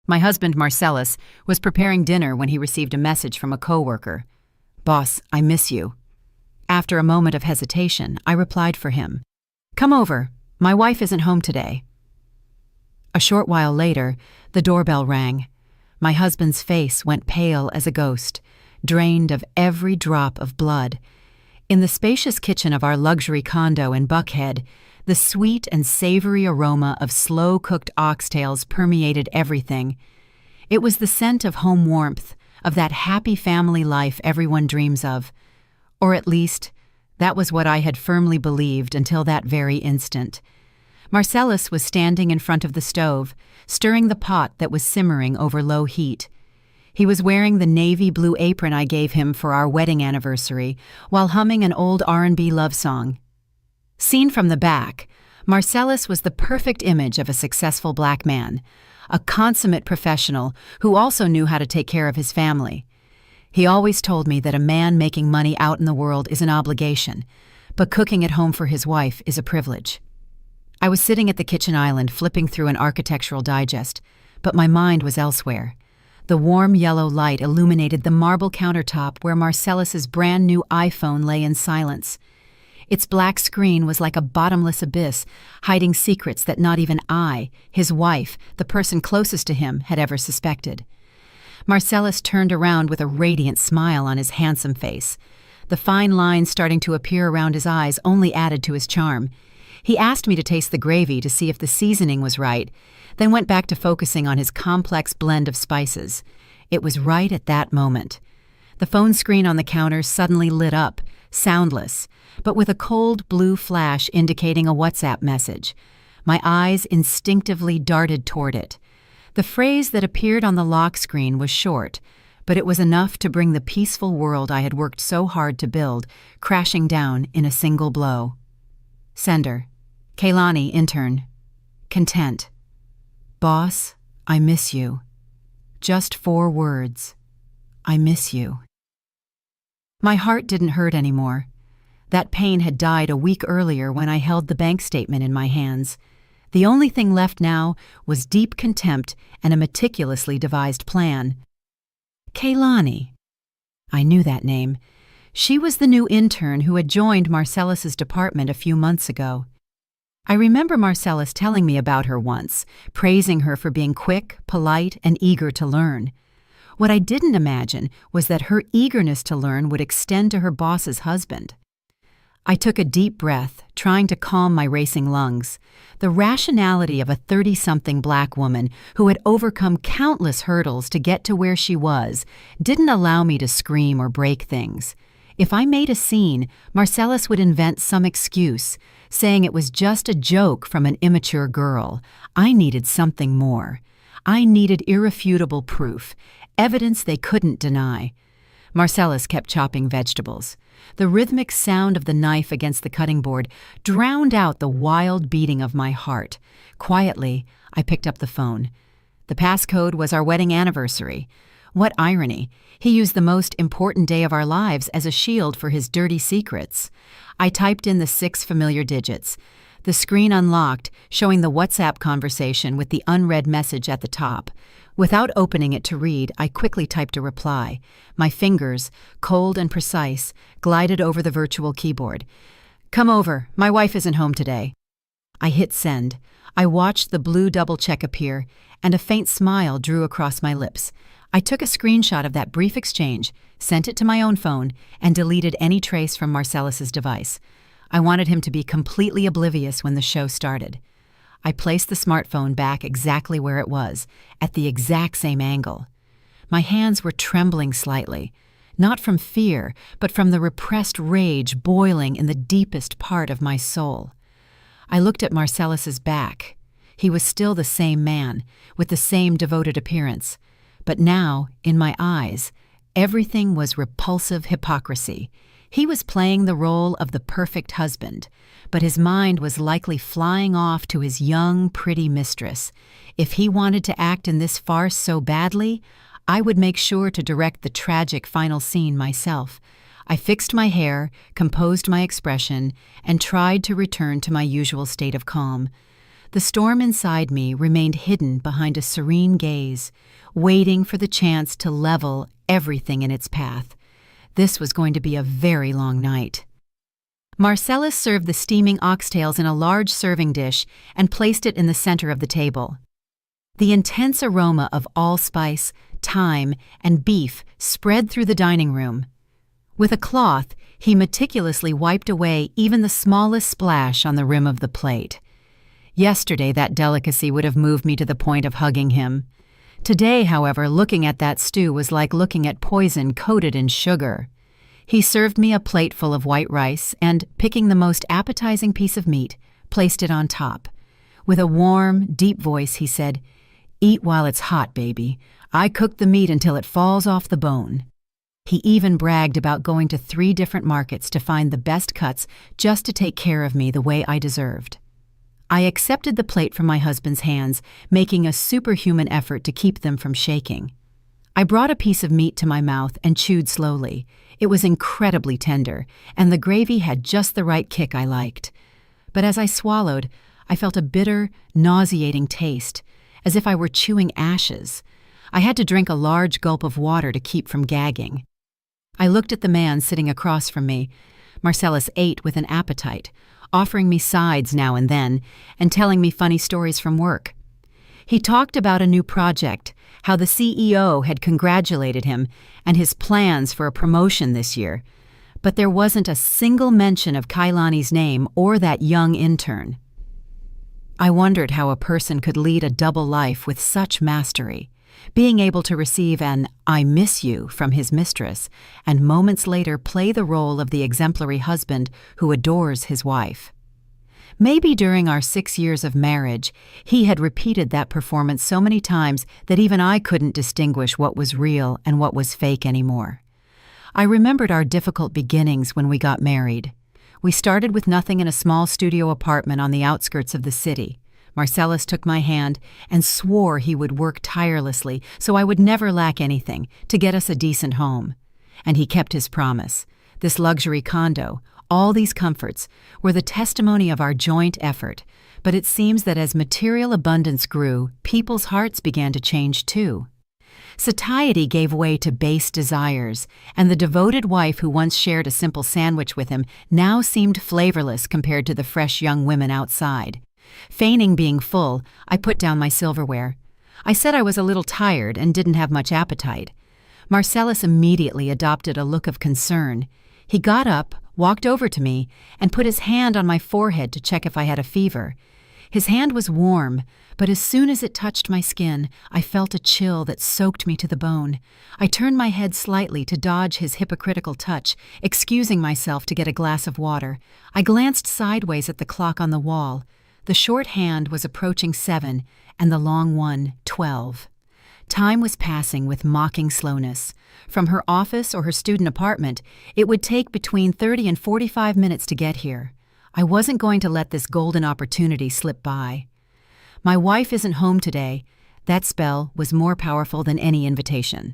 My husband, Marcellus, was preparing dinner when he received a message from a coworker. "Boss, I miss you." After a moment of hesitation, I replied for him. "Come over. My wife isn't home today." A short while later, the doorbell rang. My husband's face went pale as a ghost, drained of every drop of blood. In the spacious kitchen of our luxury condo in Buckhead, the sweet and savory aroma of slow-cooked oxtails permeated everything. It was the scent of home warmth, of that happy family life everyone dreams of. Or at least, that was what I had firmly believed until that very instant. Marcellus was standing in front of the stove, stirring the pot that was simmering over low heat. He was wearing the navy blue apron I gave him for our wedding anniversary, while humming an old R&B love song. Seen from the back, Marcellus was the perfect image of a successful black man, a consummate professional who also knew how to take care of his family. He always told me that a man making money out in the world is an obligation, but cooking at home for his wife is a privilege. I was sitting at the kitchen island flipping through an architectural digest, but my mind was elsewhere. The warm yellow light illuminated the marble countertop where Marcellus's brand new iPhone lay in silence. Its black screen was like a bottomless abyss, hiding secrets that not even I, his wife, the person closest to him, had ever suspected. Marcellus turned around with a radiant smile on his handsome face. The fine lines starting to appear around his eyes only added to his charm. He asked me to taste the gravy to see if the seasoning was right, then went back to focusing on his complex blend of spices. It was right at that moment. The phone screen on the counter suddenly lit up, soundless, but with a cold blue flash indicating a WhatsApp message. My eyes instinctively darted toward it. The phrase that appeared on the lock screen was short, but it was enough to bring the peaceful world I had worked so hard to build crashing down in a single blow. Sender: Kaylani, intern. Content. Boss, I miss you. Just 4 words. I miss you. My heart didn't hurt anymore. That pain had died a week earlier when I held the bank statement in my hands. The only thing left now was deep contempt and a meticulously devised plan. Kaylani. I knew that name. She was the new intern who had joined Marcellus's department a few months ago. I remember Marcellus telling me about her once, praising her for being quick, polite, and eager to learn. What I didn't imagine was that her eagerness to learn would extend to her boss's husband. I took a deep breath, trying to calm my racing lungs. The rationality of a 30-something black woman who had overcome countless hurdles to get to where she was didn't allow me to scream or break things. If I made a scene, Marcellus would invent some excuse, saying it was just a joke from an immature girl. I needed something more. I needed irrefutable proof, evidence they couldn't deny. Marcellus kept chopping vegetables. The rhythmic sound of the knife against the cutting board drowned out the wild beating of my heart. Quietly, I picked up the phone. The passcode was our wedding anniversary. What irony! He used the most important day of our lives as a shield for his dirty secrets. I typed in the 6 familiar digits. The screen unlocked, showing the WhatsApp conversation with the unread message at the top. Without opening it to read, I quickly typed a reply. My fingers, cold and precise, glided over the virtual keyboard. "Come over. My wife isn't home today." I hit send. I watched the blue double check appear, and a faint smile drew across my lips. I took a screenshot of that brief exchange, sent it to my own phone, and deleted any trace from Marcellus's device. I wanted him to be completely oblivious when the show started. I placed the smartphone back exactly where it was, at the exact same angle. My hands were trembling slightly, not from fear, but from the repressed rage boiling in the deepest part of my soul. I looked at Marcellus's back. He was still the same man, with the same devoted appearance. But now, in my eyes, everything was repulsive hypocrisy. He was playing the role of the perfect husband, but his mind was likely flying off to his young, pretty mistress. If he wanted to act in this farce so badly, I would make sure to direct the tragic final scene myself. I fixed my hair, composed my expression, and tried to return to my usual state of calm. The storm inside me remained hidden behind a serene gaze, waiting for the chance to level everything in its path. This was going to be a very long night. Marcellus served the steaming oxtails in a large serving dish and placed it in the center of the table. The intense aroma of allspice, thyme, and beef spread through the dining room. With a cloth, he meticulously wiped away even the smallest splash on the rim of the plate. Yesterday, that delicacy would have moved me to the point of hugging him. Today, however, looking at that stew was like looking at poison coated in sugar. He served me a plate full of white rice and, picking the most appetizing piece of meat, placed it on top. With a warm, deep voice, he said, "Eat while it's hot, baby. I cooked the meat until it falls off the bone." He even bragged about going to 3 different markets to find the best cuts just to take care of me the way I deserved. I accepted the plate from my husband's hands, making a superhuman effort to keep them from shaking. I brought a piece of meat to my mouth and chewed slowly. It was incredibly tender, and the gravy had just the right kick I liked. But as I swallowed, I felt a bitter, nauseating taste, as if I were chewing ashes. I had to drink a large gulp of water to keep from gagging. I looked at the man sitting across from me. Marcellus ate with an appetite, offering me sides now and then, and telling me funny stories from work. He talked about a new project, how the CEO had congratulated him, and his plans for a promotion this year. But there wasn't a single mention of Kailani's name or that young intern. I wondered how a person could lead a double life with such mastery, being able to receive an "I miss you" from his mistress, and moments later play the role of the exemplary husband who adores his wife. Maybe during our 6 years of marriage, he had repeated that performance so many times that even I couldn't distinguish what was real and what was fake anymore. I remembered our difficult beginnings when we got married. We started with nothing in a small studio apartment on the outskirts of the city. Marcellus took my hand and swore he would work tirelessly so I would never lack anything to get us a decent home. And he kept his promise. This luxury condo, all these comforts, were the testimony of our joint effort, but it seems that as material abundance grew, people's hearts began to change too. Satiety gave way to base desires, and the devoted wife who once shared a simple sandwich with him now seemed flavorless compared to the fresh young women outside. Feigning being full, I put down my silverware. I said I was a little tired and didn't have much appetite. Marcellus immediately adopted a look of concern. He got up, walked over to me, and put his hand on my forehead to check if I had a fever. His hand was warm, but as soon as it touched my skin, I felt a chill that soaked me to the bone. I turned my head slightly to dodge his hypocritical touch, excusing myself to get a glass of water. I glanced sideways at the clock on the wall. The short hand was approaching 7, and the long one 12. Time was passing with mocking slowness. From her office or her student apartment, it would take between 30 and 45 minutes to get here. I wasn't going to let this golden opportunity slip by. My wife isn't home today. That spell was more powerful than any invitation.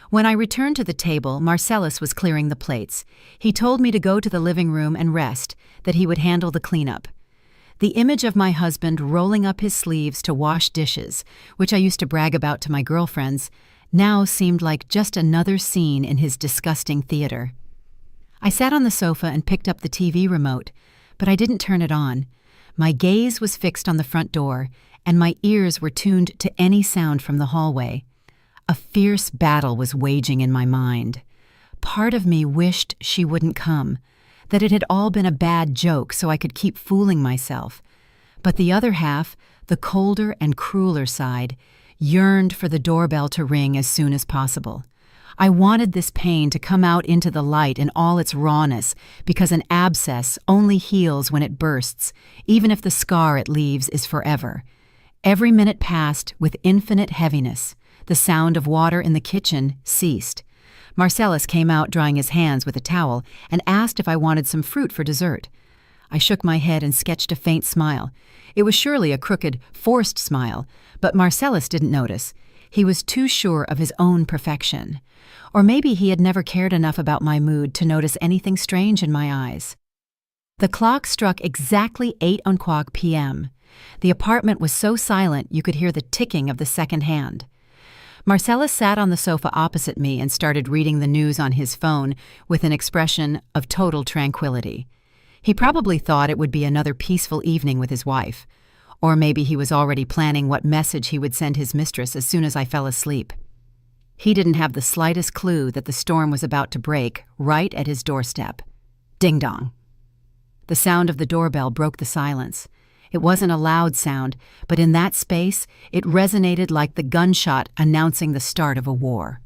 When I returned to the table, Marcellus was clearing the plates. He told me to go to the living room and rest, that he would handle the cleanup. The image of my husband rolling up his sleeves to wash dishes, which I used to brag about to my girlfriends, now seemed like just another scene in his disgusting theater. I sat on the sofa and picked up the TV remote, but I didn't turn it on. My gaze was fixed on the front door, and my ears were tuned to any sound from the hallway. A fierce battle was waging in my mind. Part of me wished she wouldn't come, that it had all been a bad joke so I could keep fooling myself. But the other half, the colder and crueler side, yearned for the doorbell to ring as soon as possible. I wanted this pain to come out into the light in all its rawness, because an abscess only heals when it bursts, even if the scar it leaves is forever. Every minute passed with infinite heaviness. The sound of water in the kitchen ceased. Marcellus came out drying his hands with a towel and asked if I wanted some fruit for dessert. I shook my head and sketched a faint smile. It was surely a crooked, forced smile, but Marcellus didn't notice. He was too sure of his own perfection. Or maybe he had never cared enough about my mood to notice anything strange in my eyes. The clock struck exactly 8 o'clock p.m. The apartment was so silent you could hear the ticking of the second hand. Marcellus sat on the sofa opposite me and started reading the news on his phone with an expression of total tranquility. He probably thought it would be another peaceful evening with his wife. Or maybe he was already planning what message he would send his mistress as soon as I fell asleep. He didn't have the slightest clue that the storm was about to break right at his doorstep. Ding-dong. The sound of the doorbell broke the silence. It wasn't a loud sound, but in that space, it resonated like the gunshot announcing the start of a war.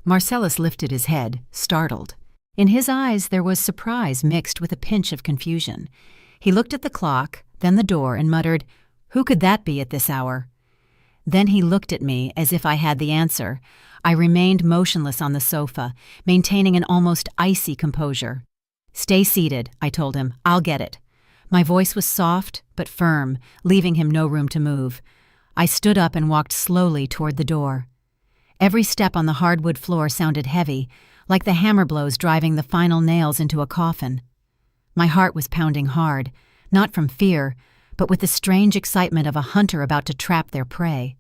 Marcellus lifted his head, startled. In his eyes there was surprise mixed with a pinch of confusion. He looked at the clock, then the door, and muttered, "Who could that be at this hour?" Then he looked at me as if I had the answer. I remained motionless on the sofa, maintaining an almost icy composure. "Stay seated," I told him. "I'll get it." My voice was soft but firm, leaving him no room to move. I stood up and walked slowly toward the door. Every step on the hardwood floor sounded heavy, like the hammer blows driving the final nails into a coffin. My heart was pounding hard, not from fear, but with the strange excitement of a hunter about to trap their prey.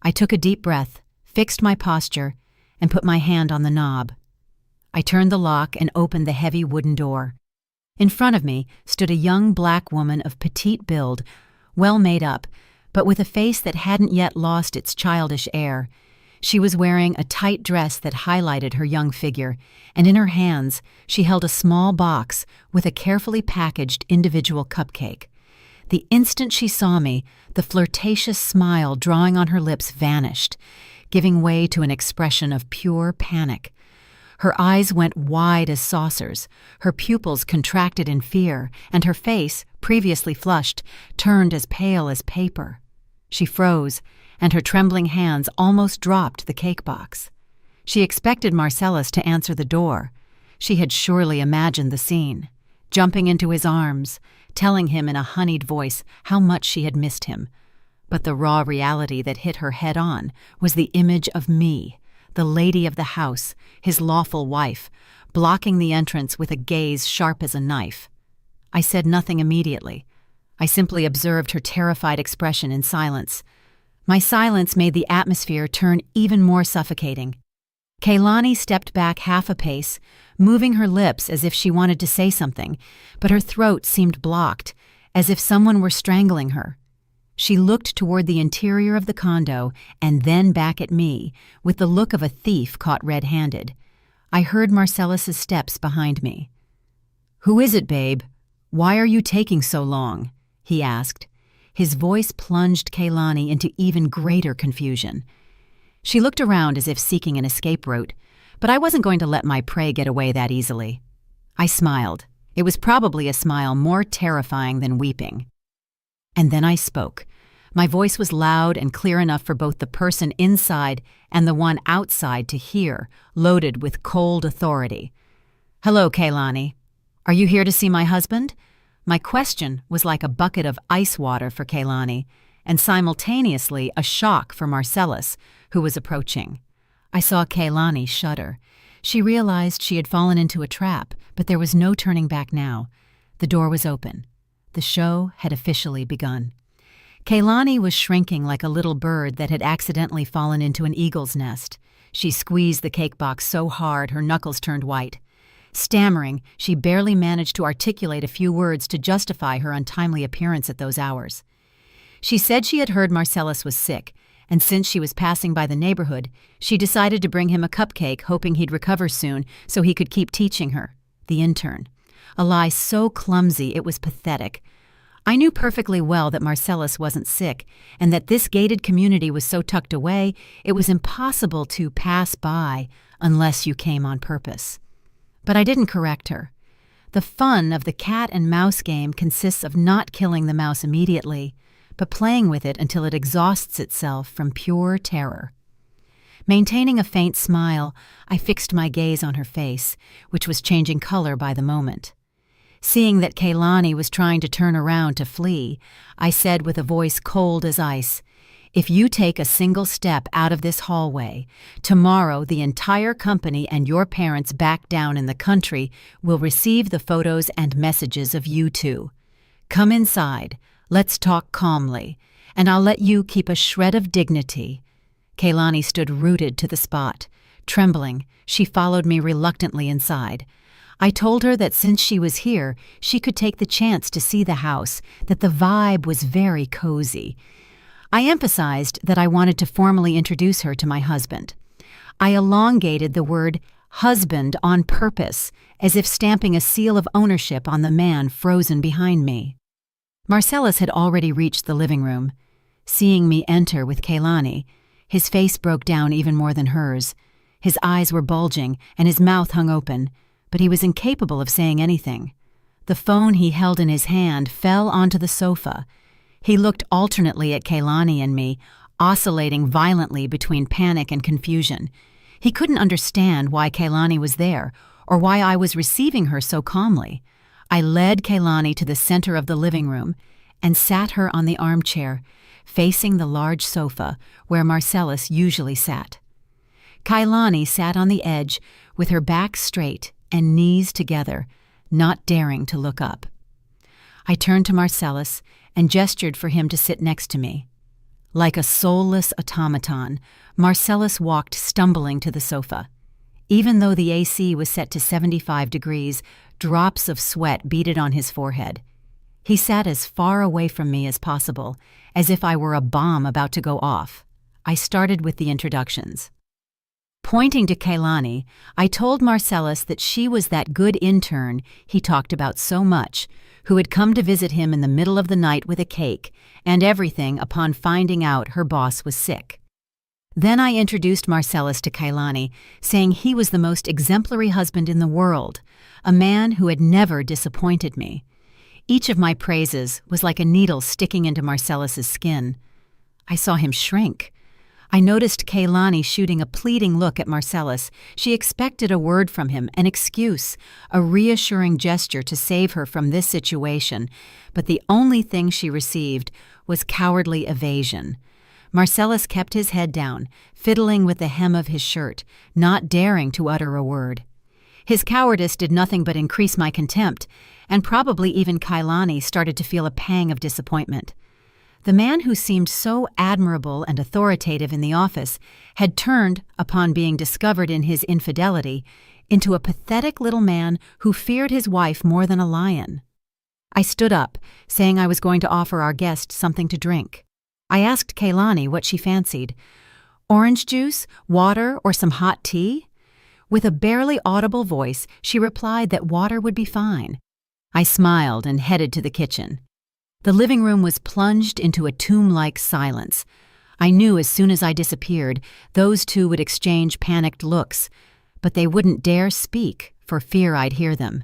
I took a deep breath, fixed my posture, and put my hand on the knob. I turned the lock and opened the heavy wooden door. In front of me stood a young black woman of petite build, well made up, but with a face that hadn't yet lost its childish air. She was wearing a tight dress that highlighted her young figure, and in her hands she held a small box with a carefully packaged individual cupcake. The instant she saw me, the flirtatious smile drawing on her lips vanished, giving way to an expression of pure panic. Her eyes went wide as saucers, her pupils contracted in fear, and her face, previously flushed, turned as pale as paper. She froze, and her trembling hands almost dropped the cake box. She expected Marcellus to answer the door. She had surely imagined the scene, jumping into his arms, telling him in a honeyed voice how much she had missed him. But the raw reality that hit her head-on was the image of me, the lady of the house, his lawful wife, blocking the entrance with a gaze sharp as a knife. I said nothing immediately. I simply observed her terrified expression in silence. My silence made the atmosphere turn even more suffocating. Kaylani stepped back half a pace, moving her lips as if she wanted to say something, but her throat seemed blocked, as if someone were strangling her. She looked toward the interior of the condo and then back at me, with the look of a thief caught red-handed. I heard Marcellus's steps behind me. "Who is it, babe? Why are you taking so long?" he asked. His voice plunged Kaylani into even greater confusion. She looked around as if seeking an escape route, but I wasn't going to let my prey get away that easily. I smiled. It was probably a smile more terrifying than weeping. And then I spoke. My voice was loud and clear enough for both the person inside and the one outside to hear, loaded with cold authority. "Hello, Kaylani. Are you here to see my husband?" My question was like a bucket of ice water for Kaylani, and simultaneously a shock for Marcellus, who was approaching. I saw Kaylani shudder. She realized she had fallen into a trap, but there was no turning back now. The door was open. The show had officially begun. Kaylani was shrinking like a little bird that had accidentally fallen into an eagle's nest. She squeezed the cake box so hard her knuckles turned white. Stammering, she barely managed to articulate a few words to justify her untimely appearance at those hours. She said she had heard Marcellus was sick, and since she was passing by the neighborhood, she decided to bring him a cupcake, hoping he'd recover soon so he could keep teaching her, the intern. A lie so clumsy it was pathetic. I knew perfectly well that Marcellus wasn't sick, and that this gated community was so tucked away it was impossible to pass by unless you came on purpose. But I didn't correct her. The fun of the cat and mouse game consists of not killing the mouse immediately, but playing with it until it exhausts itself from pure terror. Maintaining a faint smile, I fixed my gaze on her face, which was changing color by the moment. Seeing that Kaylani was trying to turn around to flee, I said with a voice cold as ice, "If you take a single step out of this hallway, tomorrow the entire company and your parents back down in the country will receive the photos and messages of you two. Come inside, Let's talk calmly, and I'll let you keep a shred of dignity." Kaylani stood rooted to the spot. Trembling, she followed me reluctantly inside. I told her that since she was here, she could take the chance to see the house, that the vibe was very cozy. I emphasized that I wanted to formally introduce her to my husband. I elongated the word husband on purpose, as if stamping a seal of ownership on the man frozen behind me. Marcellus had already reached the living room. Seeing me enter with Kaylani, his face broke down even more than hers. His eyes were bulging and his mouth hung open, but he was incapable of saying anything. The phone he held in his hand fell onto the sofa. He looked alternately at Kaylani and me, oscillating violently between panic and confusion. He couldn't understand why Kaylani was there, or why I was receiving her so calmly. I led Kaylani to the center of the living room and sat her on the armchair, facing the large sofa where Marcellus usually sat. Kaylani sat on the edge with her back straight and knees together, not daring to look up. I turned to Marcellus and gestured for him to sit next to me. Like a soulless automaton, Marcellus walked stumbling to the sofa. Even though the AC was set to 75 degrees, drops of sweat beaded on his forehead. He sat as far away from me as possible, as if I were a bomb about to go off. I started with the introductions. Pointing to Kaylani, I told Marcellus that she was that good intern he talked about so much, who had come to visit him in the middle of the night with a cake and everything upon finding out her boss was sick. Then I introduced Marcellus to Kaylani, saying he was the most exemplary husband in the world, a man who had never disappointed me. Each of my praises was like a needle sticking into Marcellus's skin. I saw him shrink. I noticed Kaylani shooting a pleading look at Marcellus. She expected a word from him, an excuse, a reassuring gesture to save her from this situation, but the only thing she received was cowardly evasion. Marcellus kept his head down, fiddling with the hem of his shirt, not daring to utter a word. His cowardice did nothing but increase my contempt, and probably even Kaylani started to feel a pang of disappointment. The man who seemed so admirable and authoritative in the office had turned, upon being discovered in his infidelity, into a pathetic little man who feared his wife more than a lion. I stood up, saying I was going to offer our guest something to drink. I asked Kaylani what she fancied. Orange juice, water, or some hot tea? With a barely audible voice, she replied that water would be fine. I smiled and headed to the kitchen. The living room was plunged into a tomb-like silence. I knew as soon as I disappeared, those two would exchange panicked looks, but they wouldn't dare speak for fear I'd hear them.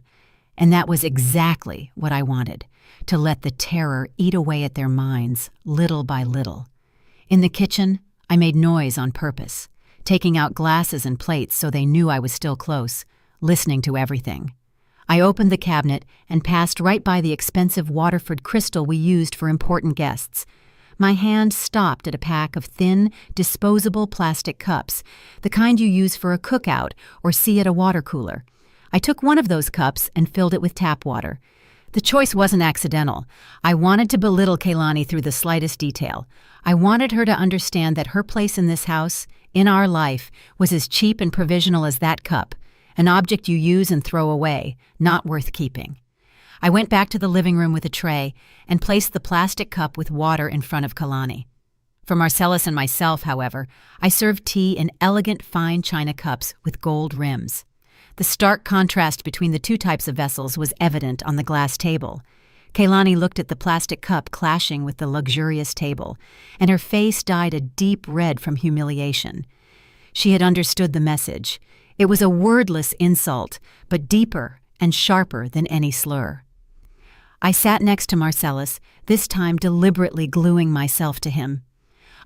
And that was exactly what I wanted, to let the terror eat away at their minds, little by little. In the kitchen, I made noise on purpose, taking out glasses and plates so they knew I was still close, listening to everything. I opened the cabinet and passed right by the expensive Waterford crystal we used for important guests. My hand stopped at a pack of thin, disposable plastic cups, the kind you use for a cookout or see at a water cooler. I took one of those cups and filled it with tap water. The choice wasn't accidental. I wanted to belittle Kaylani through the slightest detail. I wanted her to understand that her place in this house, in our life, was as cheap and provisional as that cup. An object you use and throw away, not worth keeping. I went back to the living room with a tray and placed the plastic cup with water in front of Kaylani. For Marcellus and myself, however, I served tea in elegant fine china cups with gold rims. The stark contrast between the two types of vessels was evident on the glass table. Kaylani looked at the plastic cup clashing with the luxurious table, and her face dyed a deep red from humiliation. She had understood the message. It was a wordless insult, but deeper and sharper than any slur. I sat next to Marcellus, this time deliberately gluing myself to him.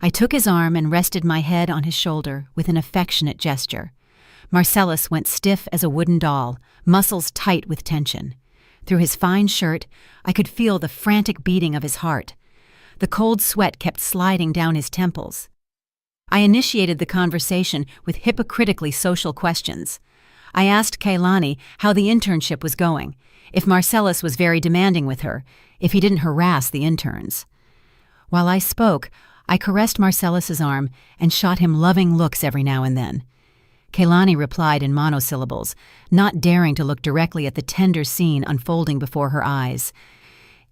I took his arm and rested my head on his shoulder with an affectionate gesture. Marcellus went stiff as a wooden doll, muscles tight with tension. Through his fine shirt, I could feel the frantic beating of his heart. The cold sweat kept sliding down his temples. I initiated the conversation with hypocritically social questions. I asked Kaylani how the internship was going, if Marcellus was very demanding with her, if he didn't harass the interns. While I spoke, I caressed Marcellus's arm and shot him loving looks every now and then. Kaylani replied in monosyllables, not daring to look directly at the tender scene unfolding before her eyes.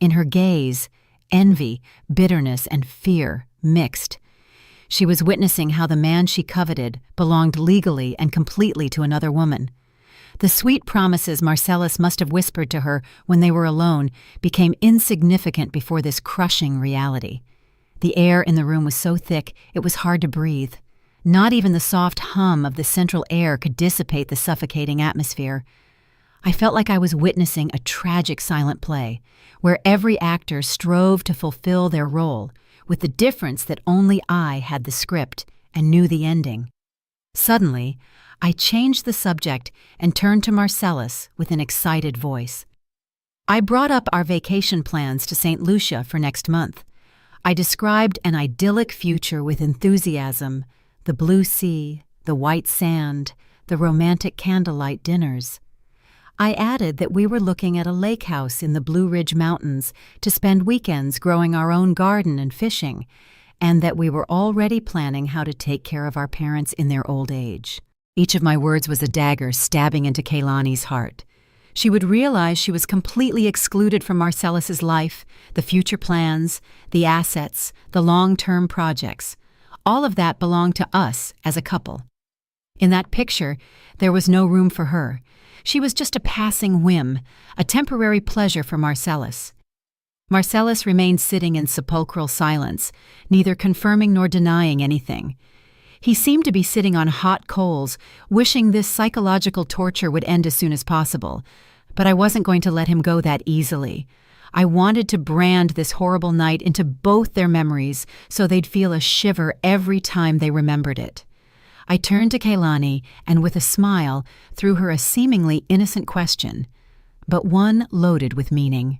In her gaze, envy, bitterness, and fear mixed. She was witnessing how the man she coveted belonged legally and completely to another woman. The sweet promises Marcellus must have whispered to her when they were alone became insignificant before this crushing reality. The air in the room was so thick it was hard to breathe. Not even the soft hum of the central air could dissipate the suffocating atmosphere. I felt like I was witnessing a tragic silent play, where every actor strove to fulfill their role, with the difference that only I had the script and knew the ending. Suddenly, I changed the subject and turned to Marcellus with an excited voice. I brought up our vacation plans to St. Lucia for next month. I described an idyllic future with enthusiasm, the blue sea, the white sand, the romantic candlelight dinners. I added that we were looking at a lake house in the Blue Ridge Mountains to spend weekends growing our own garden and fishing, and that we were already planning how to take care of our parents in their old age. Each of my words was a dagger stabbing into Kaylani's heart. She would realize she was completely excluded from Marcellus's life, the future plans, the assets, the long-term projects. All of that belonged to us as a couple. In that picture, there was no room for her. She was just a passing whim, a temporary pleasure for Marcellus. Marcellus remained sitting in sepulchral silence, neither confirming nor denying anything. He seemed to be sitting on hot coals, wishing this psychological torture would end as soon as possible. But I wasn't going to let him go that easily. I wanted to brand this horrible night into both their memories so they'd feel a shiver every time they remembered it. I turned to Kaylani and with a smile threw her a seemingly innocent question, but one loaded with meaning.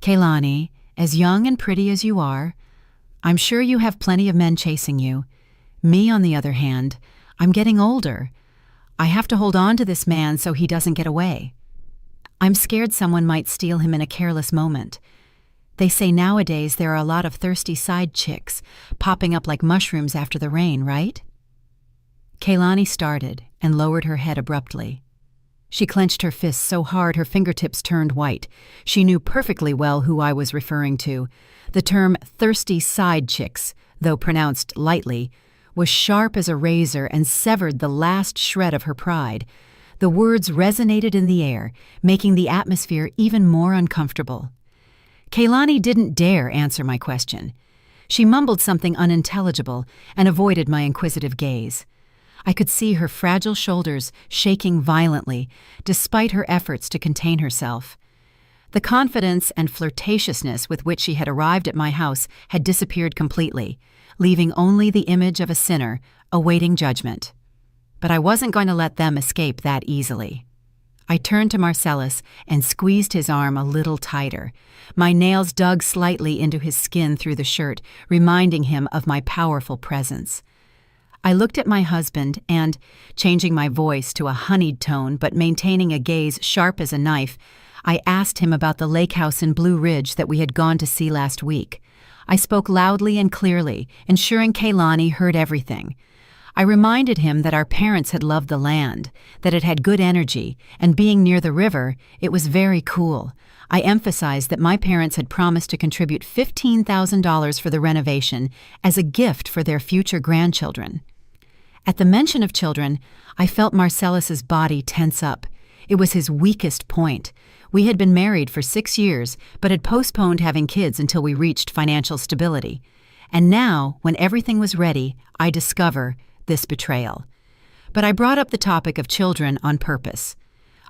Kaylani, as young and pretty as you are, I'm sure you have plenty of men chasing you. Me, on the other hand, I'm getting older. I have to hold on to this man so he doesn't get away. I'm scared someone might steal him in a careless moment. They say nowadays there are a lot of thirsty side chicks popping up like mushrooms after the rain, right? Kaylani started and lowered her head abruptly. She clenched her fists so hard her fingertips turned white. She knew perfectly well who I was referring to. The term thirsty side chicks, though pronounced lightly, was sharp as a razor and severed the last shred of her pride. The words resonated in the air, making the atmosphere even more uncomfortable. Kaylani didn't dare answer my question. She mumbled something unintelligible and avoided my inquisitive gaze. I could see her fragile shoulders shaking violently, despite her efforts to contain herself. The confidence and flirtatiousness with which she had arrived at my house had disappeared completely, leaving only the image of a sinner awaiting judgment. But I wasn't going to let them escape that easily. I turned to Marcellus and squeezed his arm a little tighter. My nails dug slightly into his skin through the shirt, reminding him of my powerful presence. I looked at my husband and, changing my voice to a honeyed tone but maintaining a gaze sharp as a knife, I asked him about the lake house in Blue Ridge that we had gone to see last week. I spoke loudly and clearly, ensuring Kaylani heard everything. I reminded him that our parents had loved the land, that it had good energy, and being near the river, it was very cool. I emphasized that my parents had promised to contribute $15,000 for the renovation as a gift for their future grandchildren. At the mention of children, I felt Marcellus's body tense up. It was his weakest point. We had been married for 6 years, but had postponed having kids until we reached financial stability. And now, when everything was ready, I discover this betrayal. But I brought up the topic of children on purpose.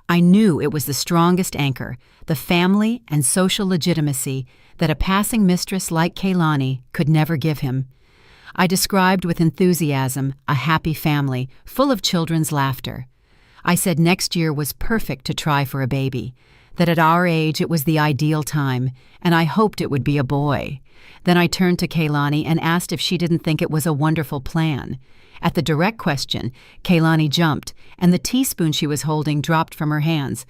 I knew it was the strongest anchor, the family and social legitimacy that a passing mistress like Kaylani could never give him. I described with enthusiasm a happy family, full of children's laughter. I said next year was perfect to try for a baby, that at our age it was the ideal time, and I hoped it would be a boy. Then I turned to Kaylani and asked if she didn't think it was a wonderful plan. At the direct question, Kaylani jumped, and the teaspoon she was holding dropped from her hands.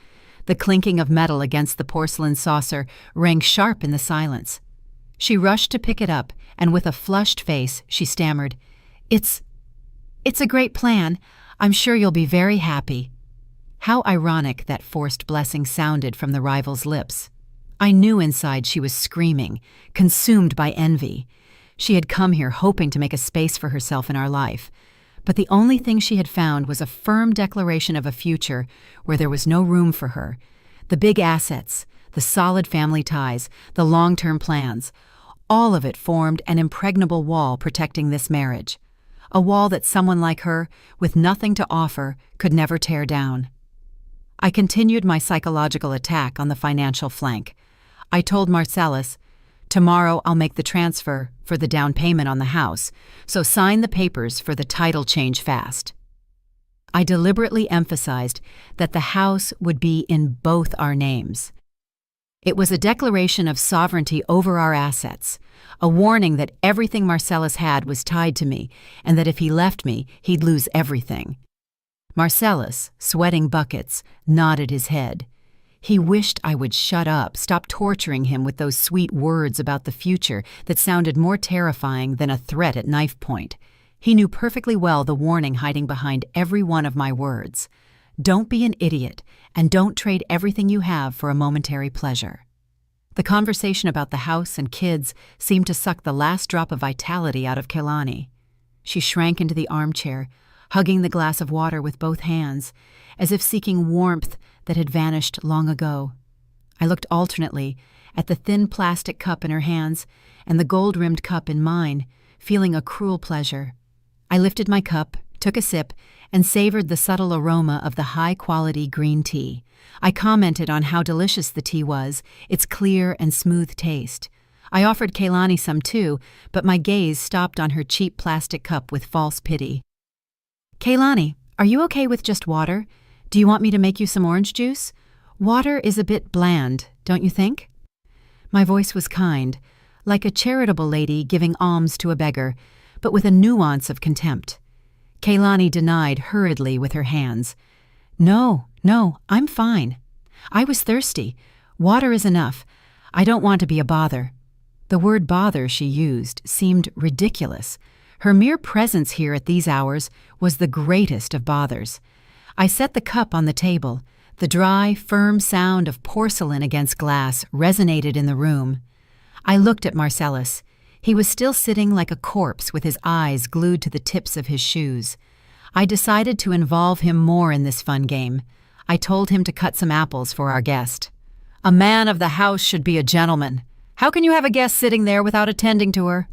The clinking of metal against the porcelain saucer rang sharp in the silence. She rushed to pick it up, and with a flushed face, she stammered, It's a great plan. I'm sure you'll be very happy." How ironic that forced blessing sounded from the rival's lips. I knew inside she was screaming, consumed by envy. She had come here hoping to make a space for herself in our life, but the only thing she had found was a firm declaration of a future where there was no room for her. The big assets, the solid family ties, the long-term plans, all of it formed an impregnable wall protecting this marriage. A wall that someone like her, with nothing to offer, could never tear down. I continued my psychological attack on the financial flank. I told Marcellus, "Tomorrow I'll make the transfer for the down payment on the house, so sign the papers for the title change fast." I deliberately emphasized that the house would be in both our names. It was a declaration of sovereignty over our assets, a warning that everything Marcellus had was tied to me, and that if he left me, he'd lose everything. Marcellus, sweating buckets, nodded his head. He wished I would shut up, stop torturing him with those sweet words about the future that sounded more terrifying than a threat at knife point. He knew perfectly well the warning hiding behind every one of my words. Don't be an idiot, and don't trade everything you have for a momentary pleasure. The conversation about the house and kids seemed to suck the last drop of vitality out of Kehlani. She shrank into the armchair, hugging the glass of water with both hands, as if seeking warmth that had vanished long ago. I looked alternately at the thin plastic cup in her hands and the gold-rimmed cup in mine, feeling a cruel pleasure. I lifted my cup, took a sip, and savored the subtle aroma of the high-quality green tea. I commented on how delicious the tea was, its clear and smooth taste. I offered Kehlani some too, but my gaze stopped on her cheap plastic cup with false pity. "Kehlani, are you okay with just water? Do you want me to make you some orange juice? Water is a bit bland, don't you think?" My voice was kind, like a charitable lady giving alms to a beggar, but with a nuance of contempt. Kehlani denied hurriedly with her hands. No, I'm fine. I was thirsty. Water is enough. I don't want to be a bother." The word bother she used seemed ridiculous. Her mere presence here at these hours was the greatest of bothers. I set the cup on the table. The dry, firm sound of porcelain against glass resonated in the room. I looked at Marcellus. He was still sitting like a corpse with his eyes glued to the tips of his shoes. I decided to involve him more in this fun game. I told him to cut some apples for our guest. "A man of the house should be a gentleman. How can you have a guest sitting there without attending to her?"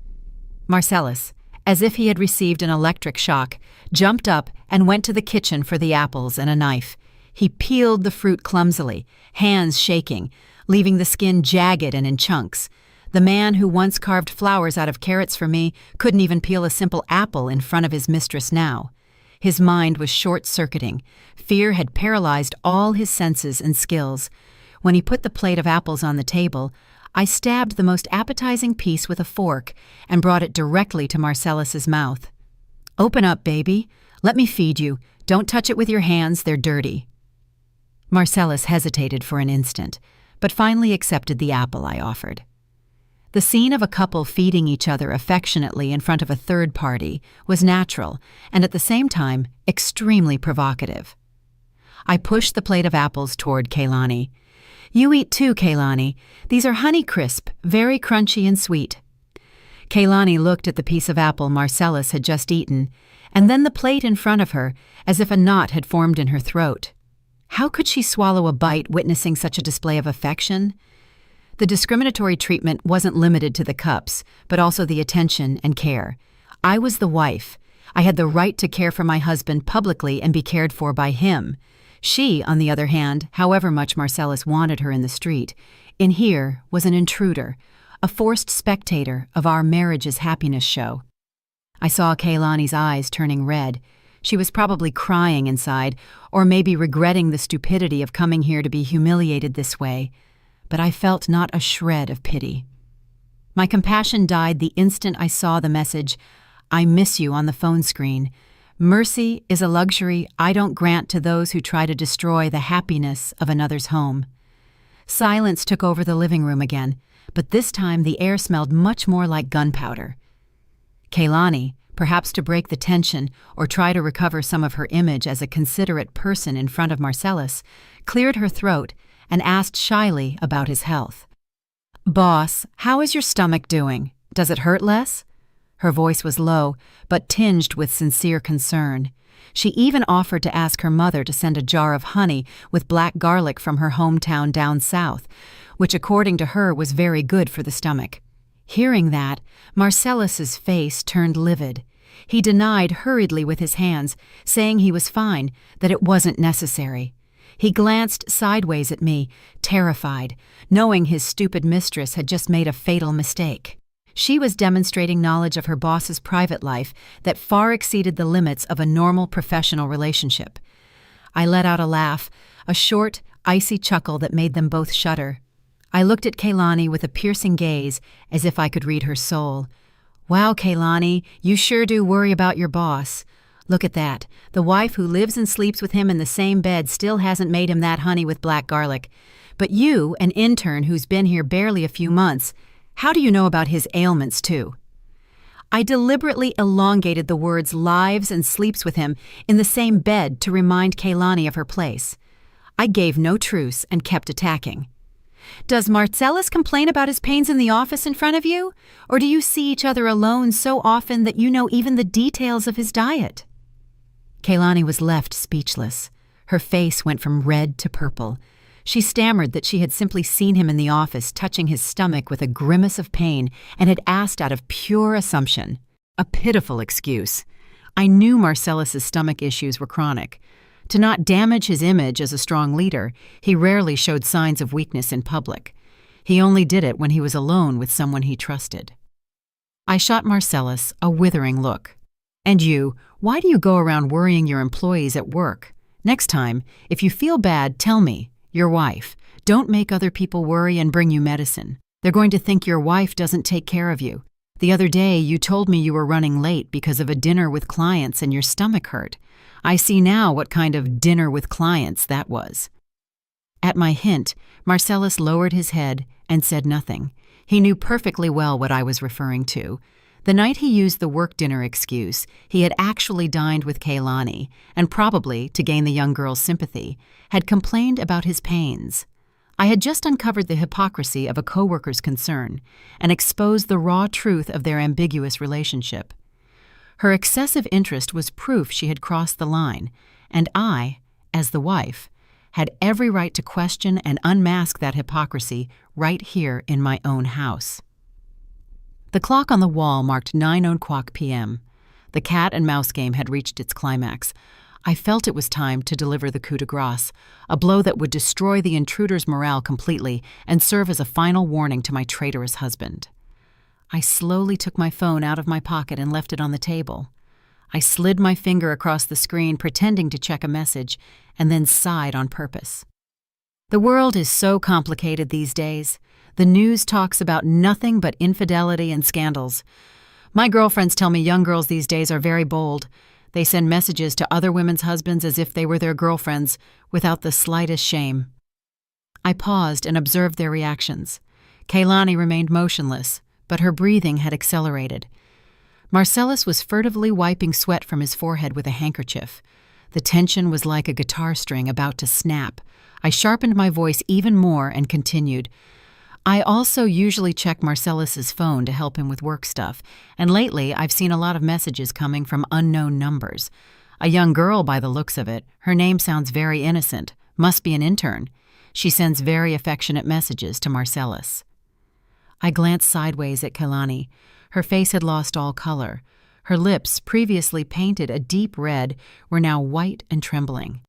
Marcellus, as if he had received an electric shock, jumped up and went to the kitchen for the apples and a knife. He peeled the fruit clumsily, hands shaking, leaving the skin jagged and in chunks. The man who once carved flowers out of carrots for me couldn't even peel a simple apple in front of his mistress now. His mind was short-circuiting. Fear had paralyzed all his senses and skills. When he put the plate of apples on the table, I stabbed the most appetizing piece with a fork and brought it directly to Marcellus's mouth. "Open up, baby. Let me feed you. Don't touch it with your hands, they're dirty." Marcellus hesitated for an instant, but finally accepted the apple I offered. The scene of a couple feeding each other affectionately in front of a third party was natural and at the same time extremely provocative. I pushed the plate of apples toward Kehlani. "You eat too, Kehlani. These are Honeycrisp, very crunchy and sweet." Kehlani looked at the piece of apple Marcellus had just eaten, and then the plate in front of her, as if a knot had formed in her throat. How could she swallow a bite witnessing such a display of affection? The discriminatory treatment wasn't limited to the cups, but also the attention and care. I was the wife. I had the right to care for my husband publicly and be cared for by him. She, on the other hand, however much Marcellus wanted her in the street, in here was an intruder, a forced spectator of our marriage's happiness show. I saw Kehlani's eyes turning red. She was probably crying inside, or maybe regretting the stupidity of coming here to be humiliated this way. But I felt not a shred of pity. My compassion died the instant I saw the message, "I miss you," on the phone screen. Mercy is a luxury I don't grant to those who try to destroy the happiness of another's home. Silence took over the living room again, but this time the air smelled much more like gunpowder. Kaylani, perhaps to break the tension or try to recover some of her image as a considerate person in front of Marcellus, cleared her throat and asked shyly about his health. "Boss, how is your stomach doing? Does it hurt less?" Her voice was low, but tinged with sincere concern. She even offered to ask her mother to send a jar of honey with black garlic from her hometown down south, which according to her was very good for the stomach. Hearing that, Marcellus's face turned livid. He denied hurriedly with his hands, saying he was fine, that it wasn't necessary. He glanced sideways at me, terrified, knowing his stupid mistress had just made a fatal mistake. She was demonstrating knowledge of her boss's private life that far exceeded the limits of a normal professional relationship. I let out a laugh, a short, icy chuckle that made them both shudder. I looked at Kaylani with a piercing gaze, as if I could read her soul. "Wow, Kaylani, you sure do worry about your boss. Look at that. The wife who lives and sleeps with him in the same bed still hasn't made him that honey with black garlic. But you, an intern who's been here barely a few months, how do you know about his ailments, too?" I deliberately elongated the words lives and sleeps with him in the same bed to remind Kaylani of her place. I gave no truce and kept attacking. "Does Marcellus complain about his pains in the office in front of you? Or do you see each other alone so often that you know even the details of his diet?" Kaylani was left speechless. Her face went from red to purple. She stammered that she had simply seen him in the office touching his stomach with a grimace of pain and had asked out of pure assumption. A pitiful excuse. I knew Marcellus's stomach issues were chronic. To not damage his image as a strong leader, he rarely showed signs of weakness in public. He only did it when he was alone with someone he trusted. I shot Marcellus a withering look. "And you, why do you go around worrying your employees at work? Next time, if you feel bad, tell me. Your wife. Don't make other people worry and bring you medicine. They're going to think your wife doesn't take care of you. The other day, you told me you were running late because of a dinner with clients and your stomach hurt. I see now what kind of dinner with clients that was." At my hint, Marcellus lowered his head and said nothing. He knew perfectly well what I was referring to. The night he used the work dinner excuse, he had actually dined with Kaylani, and probably, to gain the young girl's sympathy, had complained about his pains. I had just uncovered the hypocrisy of a coworker's concern and exposed the raw truth of their ambiguous relationship. Her excessive interest was proof she had crossed the line, and I, as the wife, had every right to question and unmask that hypocrisy right here in my own house. The clock on the wall marked 9:00 p.m. The cat and mouse game had reached its climax. I felt it was time to deliver the coup de grace, a blow that would destroy the intruder's morale completely and serve as a final warning to my traitorous husband. I slowly took my phone out of my pocket and left it on the table. I slid my finger across the screen, pretending to check a message, and then sighed on purpose. The world is so complicated these days. The news talks about nothing but infidelity and scandals. My girlfriends tell me young girls these days are very bold. They send messages to other women's husbands as if they were their girlfriends, without the slightest shame. I paused and observed their reactions. Kaylani remained motionless, but her breathing had accelerated. Marcellus was furtively wiping sweat from his forehead with a handkerchief. The tension was like a guitar string about to snap. I sharpened my voice even more and continued. I also usually check Marcellus's phone to help him with work stuff, and lately I've seen a lot of messages coming from unknown numbers. A young girl by the looks of it, her name sounds very innocent, must be an intern. She sends very affectionate messages to Marcellus. I glanced sideways at Kaylani. Her face had lost all color. Her lips, previously painted a deep red, were now white and trembling.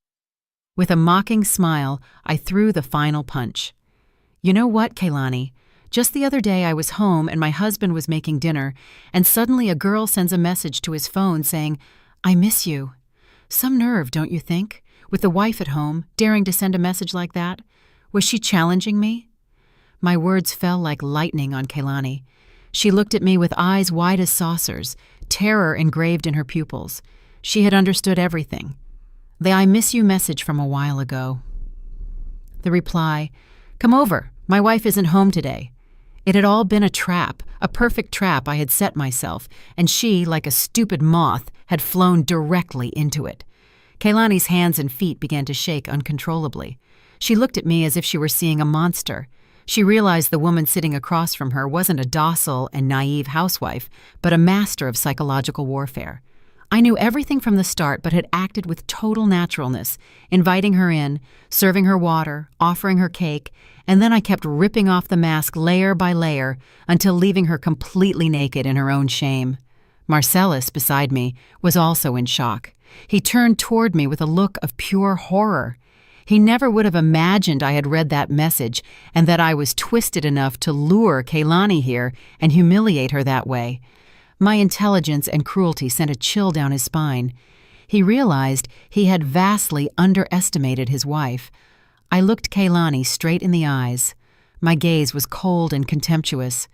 With a mocking smile, I threw the final punch. "You know what, Kaylani? Just the other day I was home and my husband was making dinner, and suddenly a girl sends a message to his phone saying, 'I miss you.' Some nerve, don't you think? With the wife at home, daring to send a message like that? Was she challenging me?" My words fell like lightning on Kaylani. She looked at me with eyes wide as saucers, terror engraved in her pupils. She had understood everything. The "I miss you" message from a while ago. The reply, "Come over. My wife isn't home today." It had all been a trap, a perfect trap I had set myself, and she, like a stupid moth, had flown directly into it. Kaylani's hands and feet began to shake uncontrollably. She looked at me as if she were seeing a monster. She realized the woman sitting across from her wasn't a docile and naive housewife, but a master of psychological warfare. I knew everything from the start, but had acted with total naturalness, inviting her in, serving her water, offering her cake, and then I kept ripping off the mask layer by layer until leaving her completely naked in her own shame. Marcellus, beside me, was also in shock. He turned toward me with a look of pure horror. He never would have imagined I had read that message and that I was twisted enough to lure Kaylani here and humiliate her that way. My intelligence and cruelty sent a chill down his spine. He realized he had vastly underestimated his wife. I looked Kaylani straight in the eyes. My gaze was cold and contemptuous.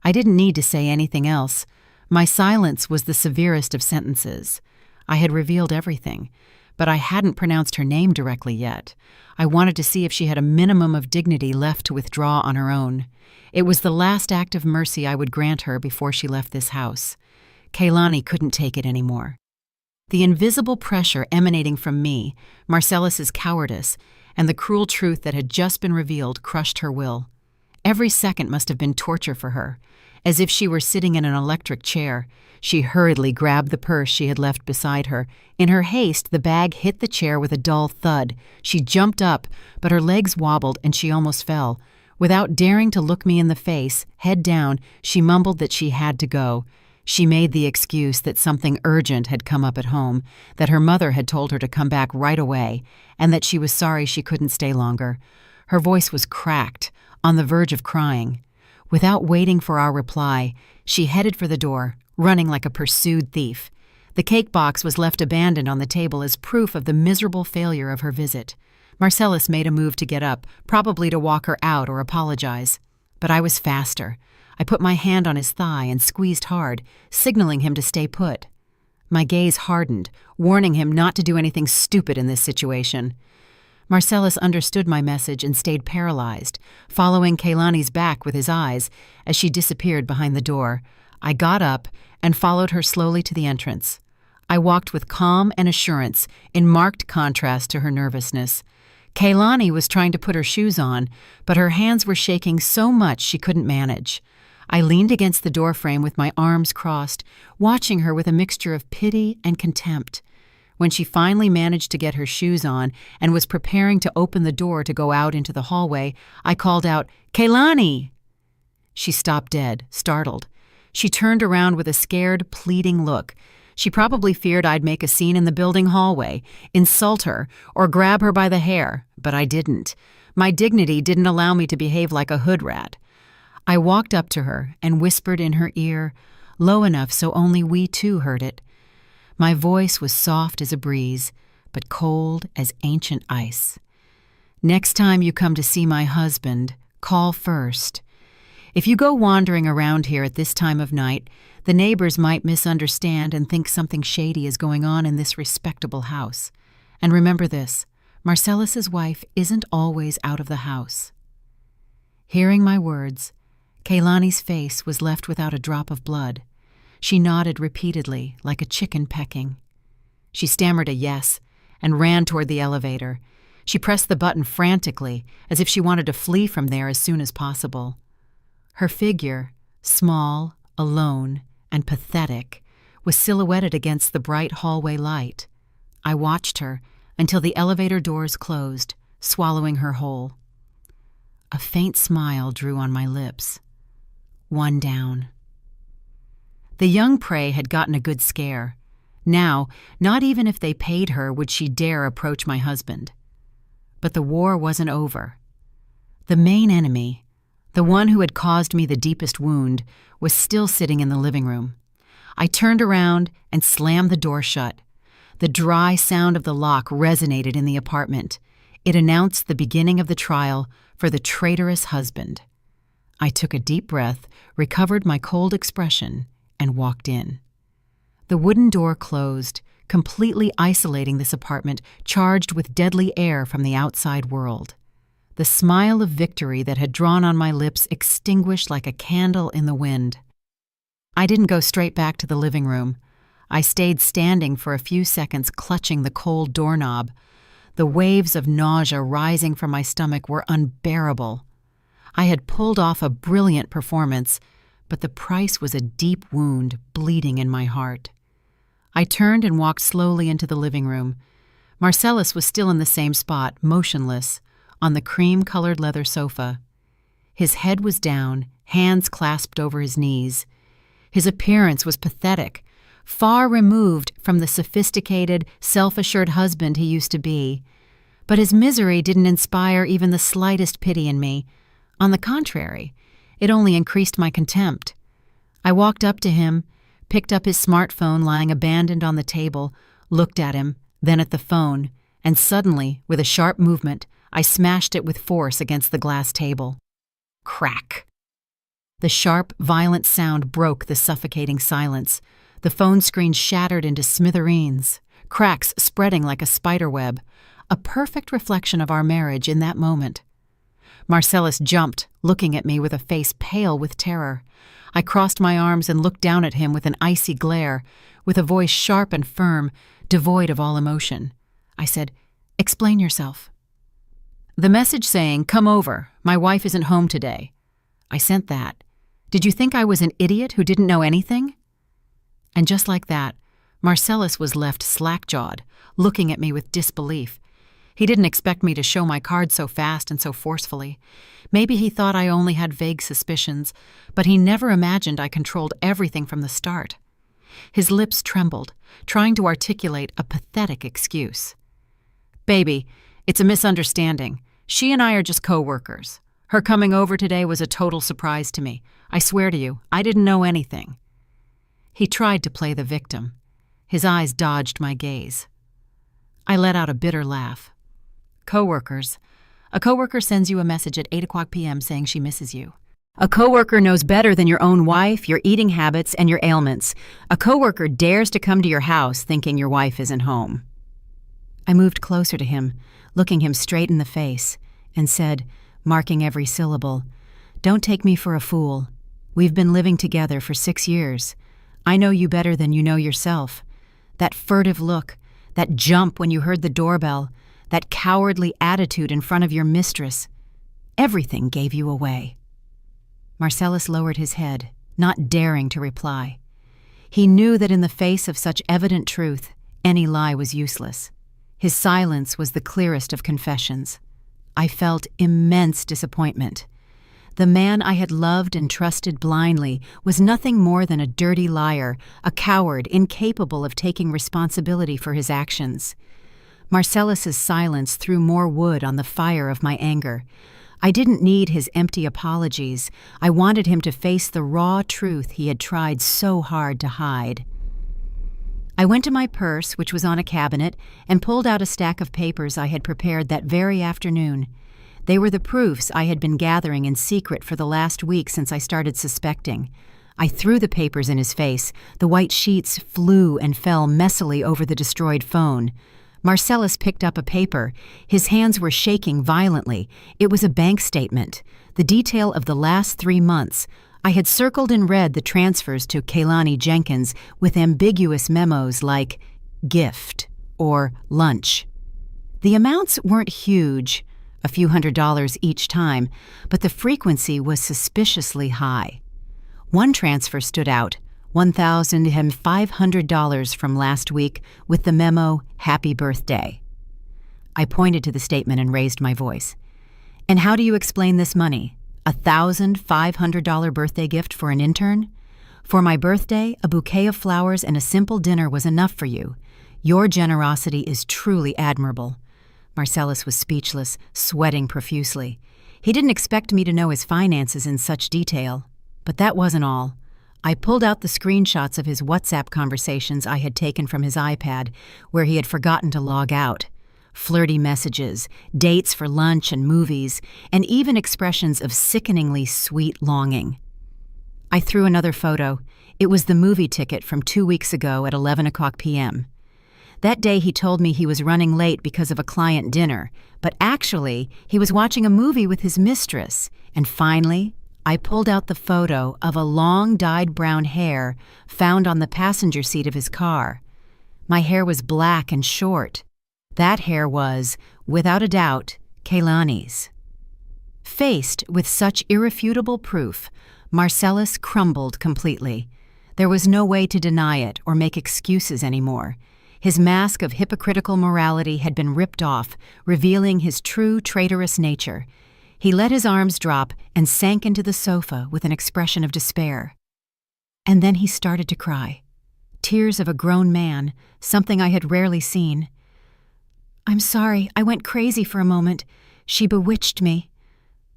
I didn't need to say anything else. My silence was the severest of sentences. I had revealed everything, but I hadn't pronounced her name directly yet. I wanted to see if she had a minimum of dignity left to withdraw on her own. It was the last act of mercy I would grant her before she left this house. Kaylani couldn't take it anymore. The invisible pressure emanating from me, Marcellus's cowardice, and the cruel truth that had just been revealed crushed her will. Every second must have been torture for her. As if she were sitting in an electric chair, she hurriedly grabbed the purse she had left beside her. In her haste, the bag hit the chair with a dull thud. She jumped up, but her legs wobbled and she almost fell. Without daring to look me in the face, head down, she mumbled that she had to go. She made the excuse that something urgent had come up at home, that her mother had told her to come back right away, and that she was sorry she couldn't stay longer. Her voice was cracked, on the verge of crying. Without waiting for our reply, she headed for the door, running like a pursued thief. The cake box was left abandoned on the table as proof of the miserable failure of her visit. Marcellus made a move to get up, probably to walk her out or apologize. But I was faster. I put my hand on his thigh and squeezed hard, signaling him to stay put. My gaze hardened, warning him not to do anything stupid in this situation. Marcellus understood my message and stayed paralyzed, following Kaylani's back with his eyes as she disappeared behind the door. I got up and followed her slowly to the entrance. I walked with calm and assurance, in marked contrast to her nervousness. Kaylani was trying to put her shoes on, but her hands were shaking so much she couldn't manage. I leaned against the doorframe with my arms crossed, watching her with a mixture of pity and contempt. When she finally managed to get her shoes on and was preparing to open the door to go out into the hallway, I called out, "Kaylani!" She stopped dead, startled. She turned around with a scared, pleading look. She probably feared I'd make a scene in the building hallway, insult her, or grab her by the hair, but I didn't. My dignity didn't allow me to behave like a hood rat. I walked up to her and whispered in her ear, low enough so only we two heard it. My voice was soft as a breeze, but cold as ancient ice. "Next time you come to see my husband, call first. If you go wandering around here at this time of night, the neighbors might misunderstand and think something shady is going on in this respectable house. And remember this, Marcellus's wife isn't always out of the house." Hearing my words, Kaylani's face was left without a drop of blood. She nodded repeatedly, like a chicken pecking. She stammered a yes and ran toward the elevator. She pressed the button frantically, as if she wanted to flee from there as soon as possible. Her figure, small, alone, and pathetic, was silhouetted against the bright hallway light. I watched her until the elevator doors closed, swallowing her whole. A faint smile drew on my lips. One down. The young prey had gotten a good scare. Now, not even if they paid her would she dare approach my husband. But the war wasn't over. The main enemy, the one who had caused me the deepest wound, was still sitting in the living room. I turned around and slammed the door shut. The dry sound of the lock resonated in the apartment. It announced the beginning of the trial for the traitorous husband. I took a deep breath, recovered my cold expression, and walked in. The wooden door closed, completely isolating this apartment charged with deadly air from the outside world. The smile of victory that had drawn on my lips extinguished like a candle in the wind. I didn't go straight back to the living room. I stayed standing for a few seconds, clutching the cold doorknob. The waves of nausea rising from my stomach were unbearable. I had pulled off a brilliant performance, but the price was a deep wound bleeding in my heart. I turned and walked slowly into the living room. Marcellus was still in the same spot, motionless, on the cream-colored leather sofa. His head was down, hands clasped over his knees. His appearance was pathetic, far removed from the sophisticated, self-assured husband he used to be. But his misery didn't inspire even the slightest pity in me. On the contrary, it only increased my contempt. I walked up to him, picked up his smartphone lying abandoned on the table, looked at him, then at the phone, and suddenly, with a sharp movement, I smashed it with force against the glass table. Crack! The sharp, violent sound broke the suffocating silence. The phone screen shattered into smithereens, cracks spreading like a spiderweb, a perfect reflection of our marriage in that moment. Marcellus jumped, looking at me with a face pale with terror. I crossed my arms and looked down at him with an icy glare, with a voice sharp and firm, devoid of all emotion. I said, "Explain yourself." "The message saying, 'Come over, my wife isn't home today.' I sent that. Did you think I was an idiot who didn't know anything?" And just like that, Marcellus was left slack-jawed, looking at me with disbelief. He didn't expect me to show my cards so fast and so forcefully. Maybe he thought I only had vague suspicions, but he never imagined I controlled everything from the start. His lips trembled, trying to articulate a pathetic excuse. "Baby, it's a misunderstanding. She and I are just coworkers. Her coming over today was a total surprise to me. I swear to you, I didn't know anything." He tried to play the victim. His eyes dodged my gaze. I let out a bitter laugh. "Coworkers. A coworker sends you a message at 8 p.m. saying she misses you. A coworker knows better than your own wife, your eating habits, and your ailments. A coworker dares to come to your house thinking your wife isn't home." I moved closer to him, looking him straight in the face, and said, marking every syllable, "Don't take me for a fool. We've been living together for 6 years. I know you better than you know yourself. That furtive look, that jump when you heard the doorbell, that cowardly attitude in front of your mistress, everything gave you away." Marcellus lowered his head, not daring to reply. He knew that in the face of such evident truth, any lie was useless. His silence was the clearest of confessions. I felt immense disappointment. The man I had loved and trusted blindly was nothing more than a dirty liar, a coward incapable of taking responsibility for his actions. Marcellus's silence threw more wood on the fire of my anger. I didn't need his empty apologies. I wanted him to face the raw truth he had tried so hard to hide. I went to my purse, which was on a cabinet, and pulled out a stack of papers I had prepared that very afternoon. They were the proofs I had been gathering in secret for the last week since I started suspecting. I threw the papers in his face. The white sheets flew and fell messily over the destroyed phone. Marcellus picked up a paper. His hands were shaking violently. It was a bank statement, the detail of the last 3 months. I had circled in red the transfers to Kaylani Jenkins with ambiguous memos like gift or lunch. The amounts weren't huge, a few $100s each time, but the frequency was suspiciously high. One transfer stood out, $1,500 from last week with the memo, "Happy Birthday." I pointed to the statement and raised my voice. "And how do you explain this money? A $1,500 birthday gift for an intern? For my birthday, a bouquet of flowers and a simple dinner was enough for you. Your generosity is truly admirable." Marcellus was speechless, sweating profusely. He didn't expect me to know his finances in such detail. But that wasn't all. I pulled out the screenshots of his WhatsApp conversations I had taken from his iPad, where he had forgotten to log out. Flirty messages, dates for lunch and movies, and even expressions of sickeningly sweet longing. I threw another photo. It was the movie ticket from 2 weeks ago at 11 p.m. That day he told me he was running late because of a client dinner, but actually he was watching a movie with his mistress. And finally, I pulled out the photo of a long dyed brown hair found on the passenger seat of his car. My hair was black and short. That hair was, without a doubt, Kehlani's. Faced with such irrefutable proof, Marcellus crumbled completely. There was no way to deny it or make excuses anymore. His mask of hypocritical morality had been ripped off, revealing his true traitorous nature. He let his arms drop and sank into the sofa with an expression of despair. And then he started to cry. Tears of a grown man, something I had rarely seen. "I'm sorry, I went crazy for a moment. She bewitched me.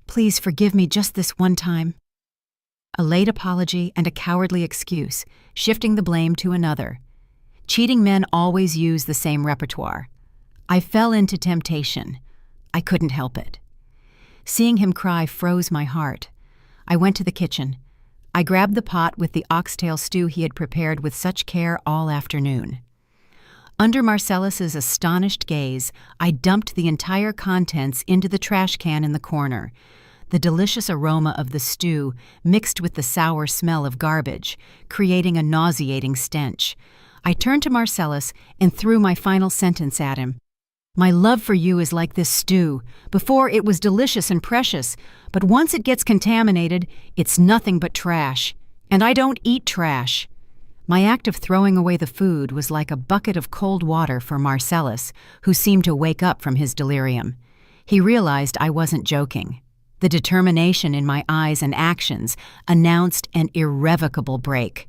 Please forgive me just this one time." A late apology and a cowardly excuse, shifting the blame to another. Cheating men always use the same repertoire. I fell into temptation. I couldn't help it. Seeing him cry froze my heart. I went to the kitchen. I grabbed the pot with the oxtail stew he had prepared with such care all afternoon. Under Marcellus's astonished gaze, I dumped the entire contents into the trash can in the corner. The delicious aroma of the stew mixed with the sour smell of garbage, creating a nauseating stench. I turned to Marcellus and threw my final sentence at him. "My love for you is like this stew. Before it was delicious and precious, but once it gets contaminated, it's nothing but trash. And I don't eat trash." My act of throwing away the food was like a bucket of cold water for Marcellus, who seemed to wake up from his delirium. He realized I wasn't joking. The determination in my eyes and actions announced an irrevocable break.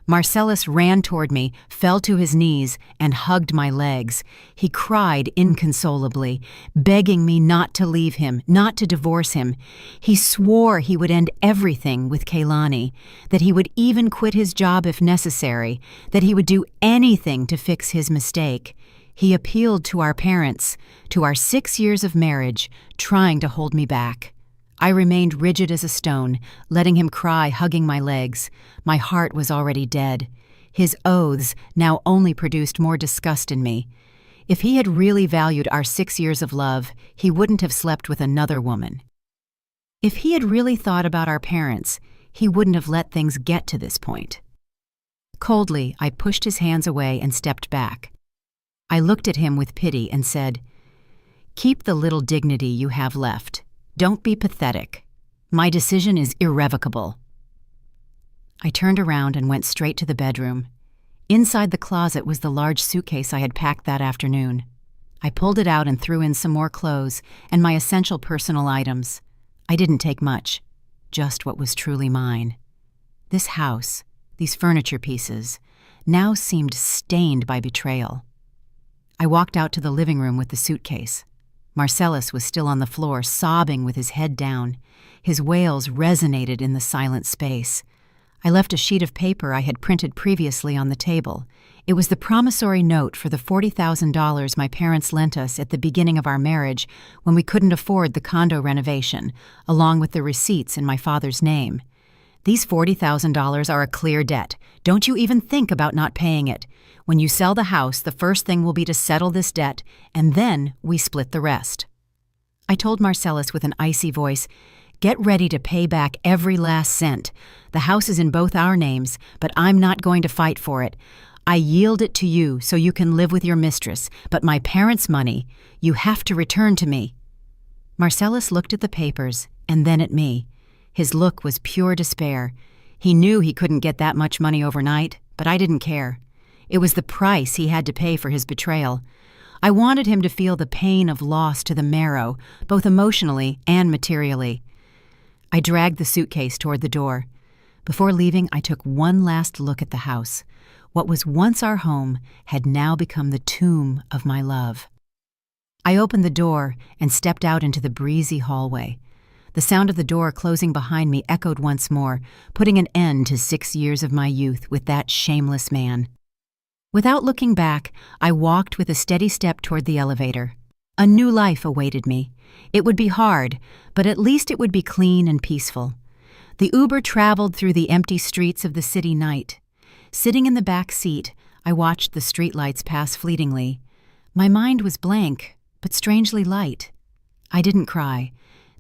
Marcellus ran toward me, fell to his knees, and hugged my legs. He cried inconsolably, begging me not to leave him, not to divorce him. He swore he would end everything with Kehlani, that he would even quit his job if necessary, that he would do anything to fix his mistake. He appealed to our parents, to our 6 years of marriage, trying to hold me back. I remained rigid as a stone, letting him cry, hugging my legs. My heart was already dead. His oaths now only produced more disgust in me. If he had really valued our 6 years of love, he wouldn't have slept with another woman. If he had really thought about our parents, he wouldn't have let things get to this point. Coldly, I pushed his hands away and stepped back. I looked at him with pity and said, "Keep the little dignity you have left. Don't be pathetic. My decision is irrevocable." I turned around and went straight to the bedroom. Inside the closet was the large suitcase I had packed that afternoon. I pulled it out and threw in some more clothes and my essential personal items. I didn't take much, just what was truly mine. This house, these furniture pieces, now seemed stained by betrayal. I walked out to the living room with the suitcase. Marcellus was still on the floor, sobbing with his head down. His wails resonated in the silent space. I left a sheet of paper I had printed previously on the table. It was the promissory note for the $40,000 my parents lent us at the beginning of our marriage when we couldn't afford the condo renovation, along with the receipts in my father's name. "These $40,000 are a clear debt. Don't you even think about not paying it. When you sell the house, the first thing will be to settle this debt, and then we split the rest." I told Marcellus with an icy voice, "Get ready to pay back every last cent. The house is in both our names, but I'm not going to fight for it. I yield it to you so you can live with your mistress, but my parents' money, you have to return to me." Marcellus looked at the papers and then at me. His look was pure despair. He knew he couldn't get that much money overnight, but I didn't care. It was the price he had to pay for his betrayal. I wanted him to feel the pain of loss to the marrow, both emotionally and materially. I dragged the suitcase toward the door. Before leaving, I took one last look at the house. What was once our home had now become the tomb of my love. I opened the door and stepped out into the breezy hallway. The sound of the door closing behind me echoed once more, putting an end to 6 years of my youth with that shameless man. Without looking back, I walked with a steady step toward the elevator. A new life awaited me. It would be hard, but at least it would be clean and peaceful. The Uber traveled through the empty streets of the city night. Sitting in the back seat, I watched the streetlights pass fleetingly. My mind was blank, but strangely light. I didn't cry.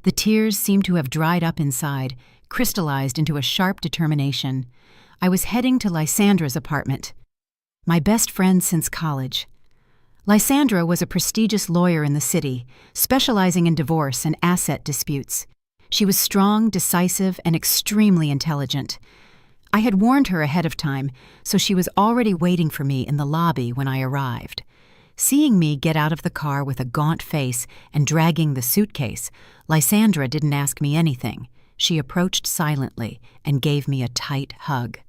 The tears seemed to have dried up inside, crystallized into a sharp determination. I was heading to Lysandra's apartment. My best friend since college. Lysandra was a prestigious lawyer in the city, specializing in divorce and asset disputes. She was strong, decisive, and extremely intelligent. I had warned her ahead of time, so she was already waiting for me in the lobby when I arrived. Seeing me get out of the car with a gaunt face and dragging the suitcase, Lysandra didn't ask me anything. She approached silently and gave me a tight hug.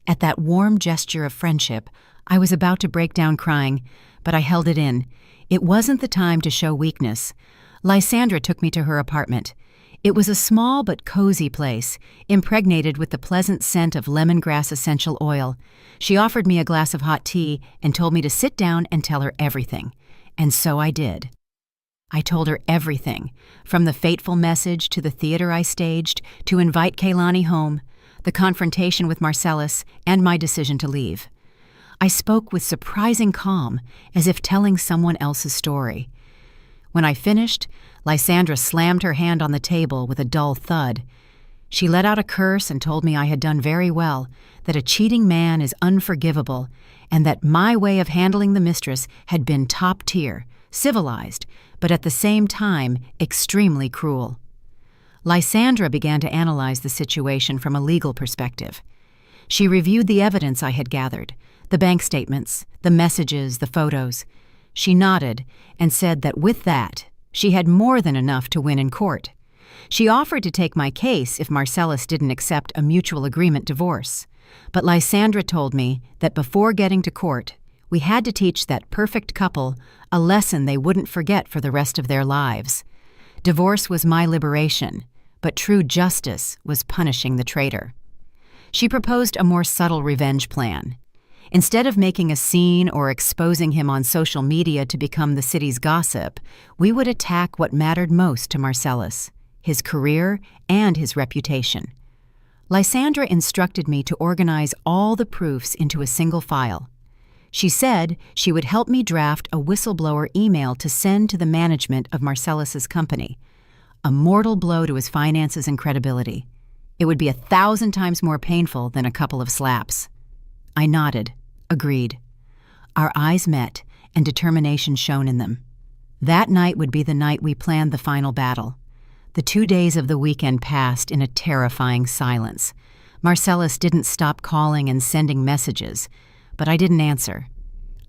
At that warm gesture of friendship, I was about to break down crying, but I held it in. It wasn't the time to show weakness. Lysandra took me to her apartment. It was a small but cozy place, impregnated with the pleasant scent of lemongrass essential oil. She offered me a glass of hot tea and told me to sit down and tell her everything. And so I did. I told her everything, from the fateful message to the theater I staged, to invite Kaylani home, the confrontation with Marcellus, and my decision to leave. I spoke with surprising calm, as if telling someone else's story. When I finished, Lysandra slammed her hand on the table with a dull thud. She let out a curse and told me I had done very well, that a cheating man is unforgivable, and that my way of handling the mistress had been top tier, civilized, but at the same time extremely cruel. Lysandra began to analyze the situation from a legal perspective. She reviewed the evidence I had gathered, the bank statements, the messages, the photos. She nodded and said that with that, she had more than enough to win in court. She offered to take my case if Marcellus didn't accept a mutual agreement divorce. But Lysandra told me that before getting to court, we had to teach that perfect couple a lesson they wouldn't forget for the rest of their lives. Divorce was my liberation, but true justice was punishing the traitor. She proposed a more subtle revenge plan. Instead of making a scene or exposing him on social media to become the city's gossip, we would attack what mattered most to Marcellus, his career and his reputation. Lysandra instructed me to organize all the proofs into a single file. She said she would help me draft a whistleblower email to send to the management of Marcellus's company, a mortal blow to his finances and credibility. It would be 1,000 times more painful than a couple of slaps. I nodded, agreed. Our eyes met, and determination shone in them. That night would be the night we planned the final battle. The 2 days of the weekend passed in a terrifying silence. Marcellus didn't stop calling and sending messages, but I didn't answer.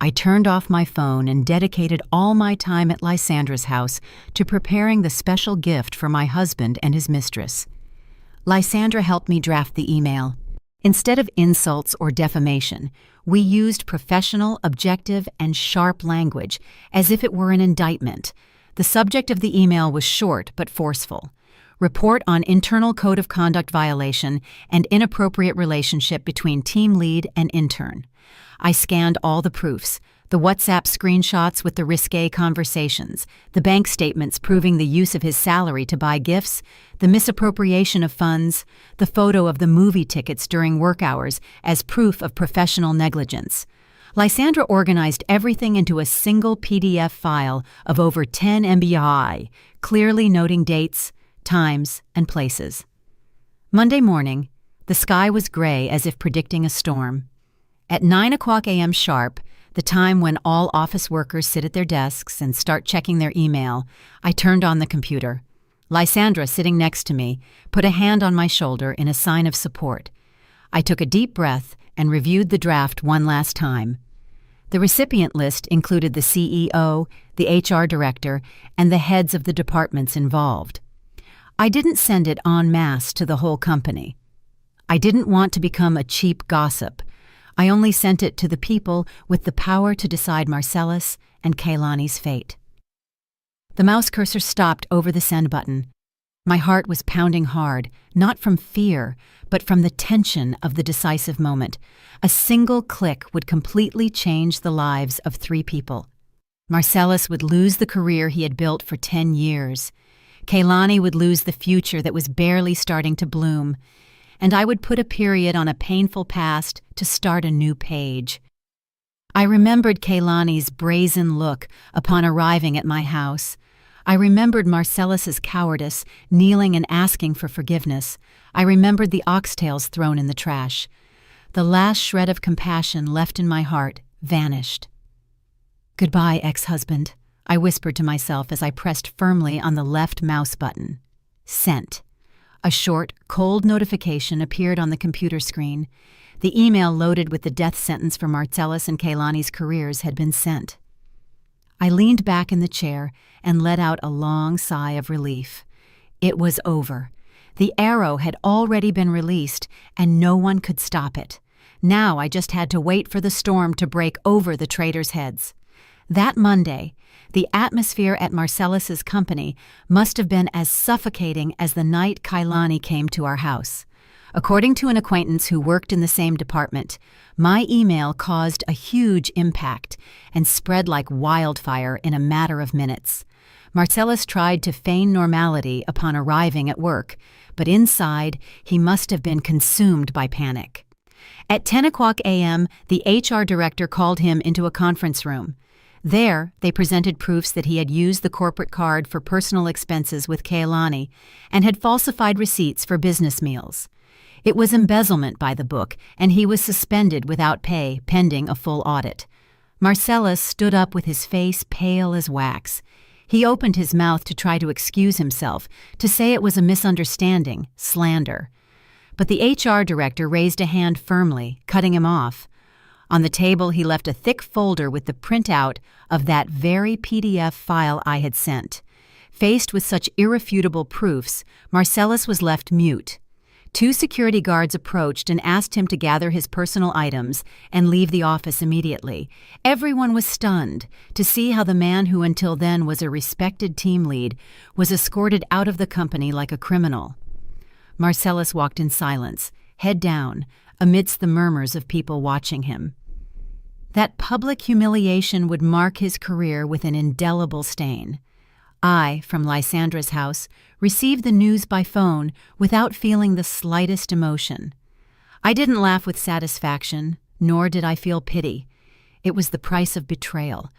I turned off my phone and dedicated all my time at Lysandra's house to preparing the special gift for my husband and his mistress. Lysandra helped me draft the email. Instead of insults or defamation, we used professional, objective, and sharp language, as if it were an indictment. The subject of the email was short but forceful. Report on internal code of conduct violation and inappropriate relationship between team lead and intern. I scanned all the proofs, the WhatsApp screenshots with the risque conversations, the bank statements proving the use of his salary to buy gifts, the misappropriation of funds, the photo of the movie tickets during work hours as proof of professional negligence. Lysandra organized everything into a single PDF file of over 10 MB, clearly noting dates, times, and places. Monday morning, the sky was gray as if predicting a storm. At 9:00 a.m. sharp, the time when all office workers sit at their desks and start checking their email, I turned on the computer. Lysandra, sitting next to me, put a hand on my shoulder in a sign of support. I took a deep breath and reviewed the draft one last time. The recipient list included the CEO, the HR director, and the heads of the departments involved. I didn't send it en masse to the whole company. I didn't want to become a cheap gossip. I only sent it to the people with the power to decide Marcellus and Kaylani's fate. The mouse cursor stopped over the send button. My heart was pounding hard, not from fear, but from the tension of the decisive moment. A single click would completely change the lives of 3 people. Marcellus would lose the career he had built for 10 years. Kaylani would lose the future that was barely starting to bloom. And I would put a period on a painful past to start a new page. I remembered Kaylani's brazen look upon arriving at my house. I remembered Marcellus's cowardice, kneeling and asking for forgiveness. I remembered the oxtails thrown in the trash. The last shred of compassion left in my heart vanished. "Goodbye, ex-husband," I whispered to myself as I pressed firmly on the left mouse button. Sent. A short, cold notification appeared on the computer screen. The email loaded with the death sentence for Marcellus and Kaylani's careers had been sent. I leaned back in the chair and let out a long sigh of relief. It was over. The arrow had already been released, and no one could stop it. Now I just had to wait for the storm to break over the traitors' heads. That Monday, the atmosphere at Marcellus's company must have been as suffocating as the night Kaylani came to our house. According to an acquaintance who worked in the same department, my email caused a huge impact and spread like wildfire in a matter of minutes. Marcellus tried to feign normality upon arriving at work, but inside he must have been consumed by panic. At 10 o'clock a.m., the HR director called him into a conference room. There, they presented proofs that he had used the corporate card for personal expenses with Kaylani and had falsified receipts for business meals. It was embezzlement by the book, and he was suspended without pay pending a full audit. Marcellus stood up with his face pale as wax. He opened his mouth to try to excuse himself, to say it was a misunderstanding, slander. But the HR director raised a hand firmly, cutting him off. On the table, he left a thick folder with the printout of that very PDF file I had sent. Faced with such irrefutable proofs, Marcellus was left mute. 2 security guards approached and asked him to gather his personal items and leave the office immediately. Everyone was stunned to see how the man who until then was a respected team lead was escorted out of the company like a criminal. Marcellus walked in silence, head down, amidst the murmurs of people watching him. That public humiliation would mark his career with an indelible stain. I, from Lysandra's house, received the news by phone without feeling the slightest emotion. I didn't laugh with satisfaction, nor did I feel pity. It was the price of betrayal.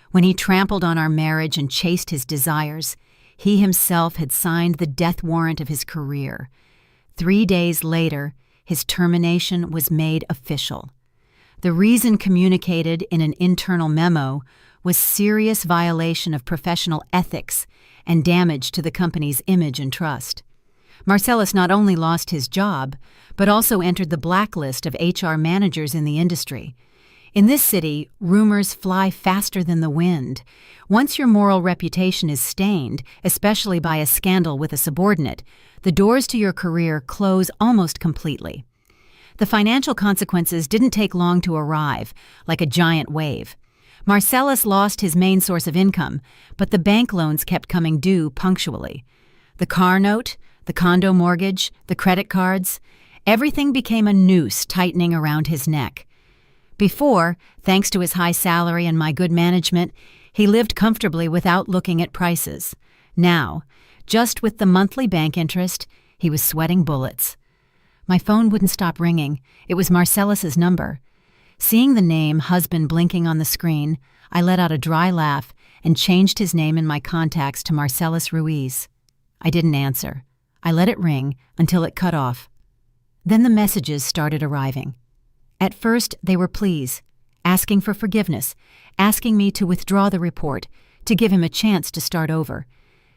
When he trampled on our marriage and chased his desires, he himself had signed the death warrant of his career. 3 days later, his termination was made official. The reason communicated in an internal memo was serious violation of professional ethics and damage to the company's image and trust. Marcellus not only lost his job, but also entered the blacklist of HR managers in the industry. In this city, rumors fly faster than the wind. Once your moral reputation is stained, especially by a scandal with a subordinate, the doors to your career close almost completely. The financial consequences didn't take long to arrive, like a giant wave. Marcellus lost his main source of income, but the bank loans kept coming due punctually. The car note, the condo mortgage, the credit cards, everything became a noose tightening around his neck. Before, thanks to his high salary and my good management, he lived comfortably without looking at prices. Now, just with the monthly bank interest, he was sweating bullets. My phone wouldn't stop ringing. It was Marcellus's number. Seeing the name husband blinking on the screen, I let out a dry laugh and changed his name in my contacts to Marcellus Ruiz. I didn't answer. I let it ring until it cut off. Then the messages started arriving. At first, they were pleas, asking for forgiveness, asking me to withdraw the report, to give him a chance to start over.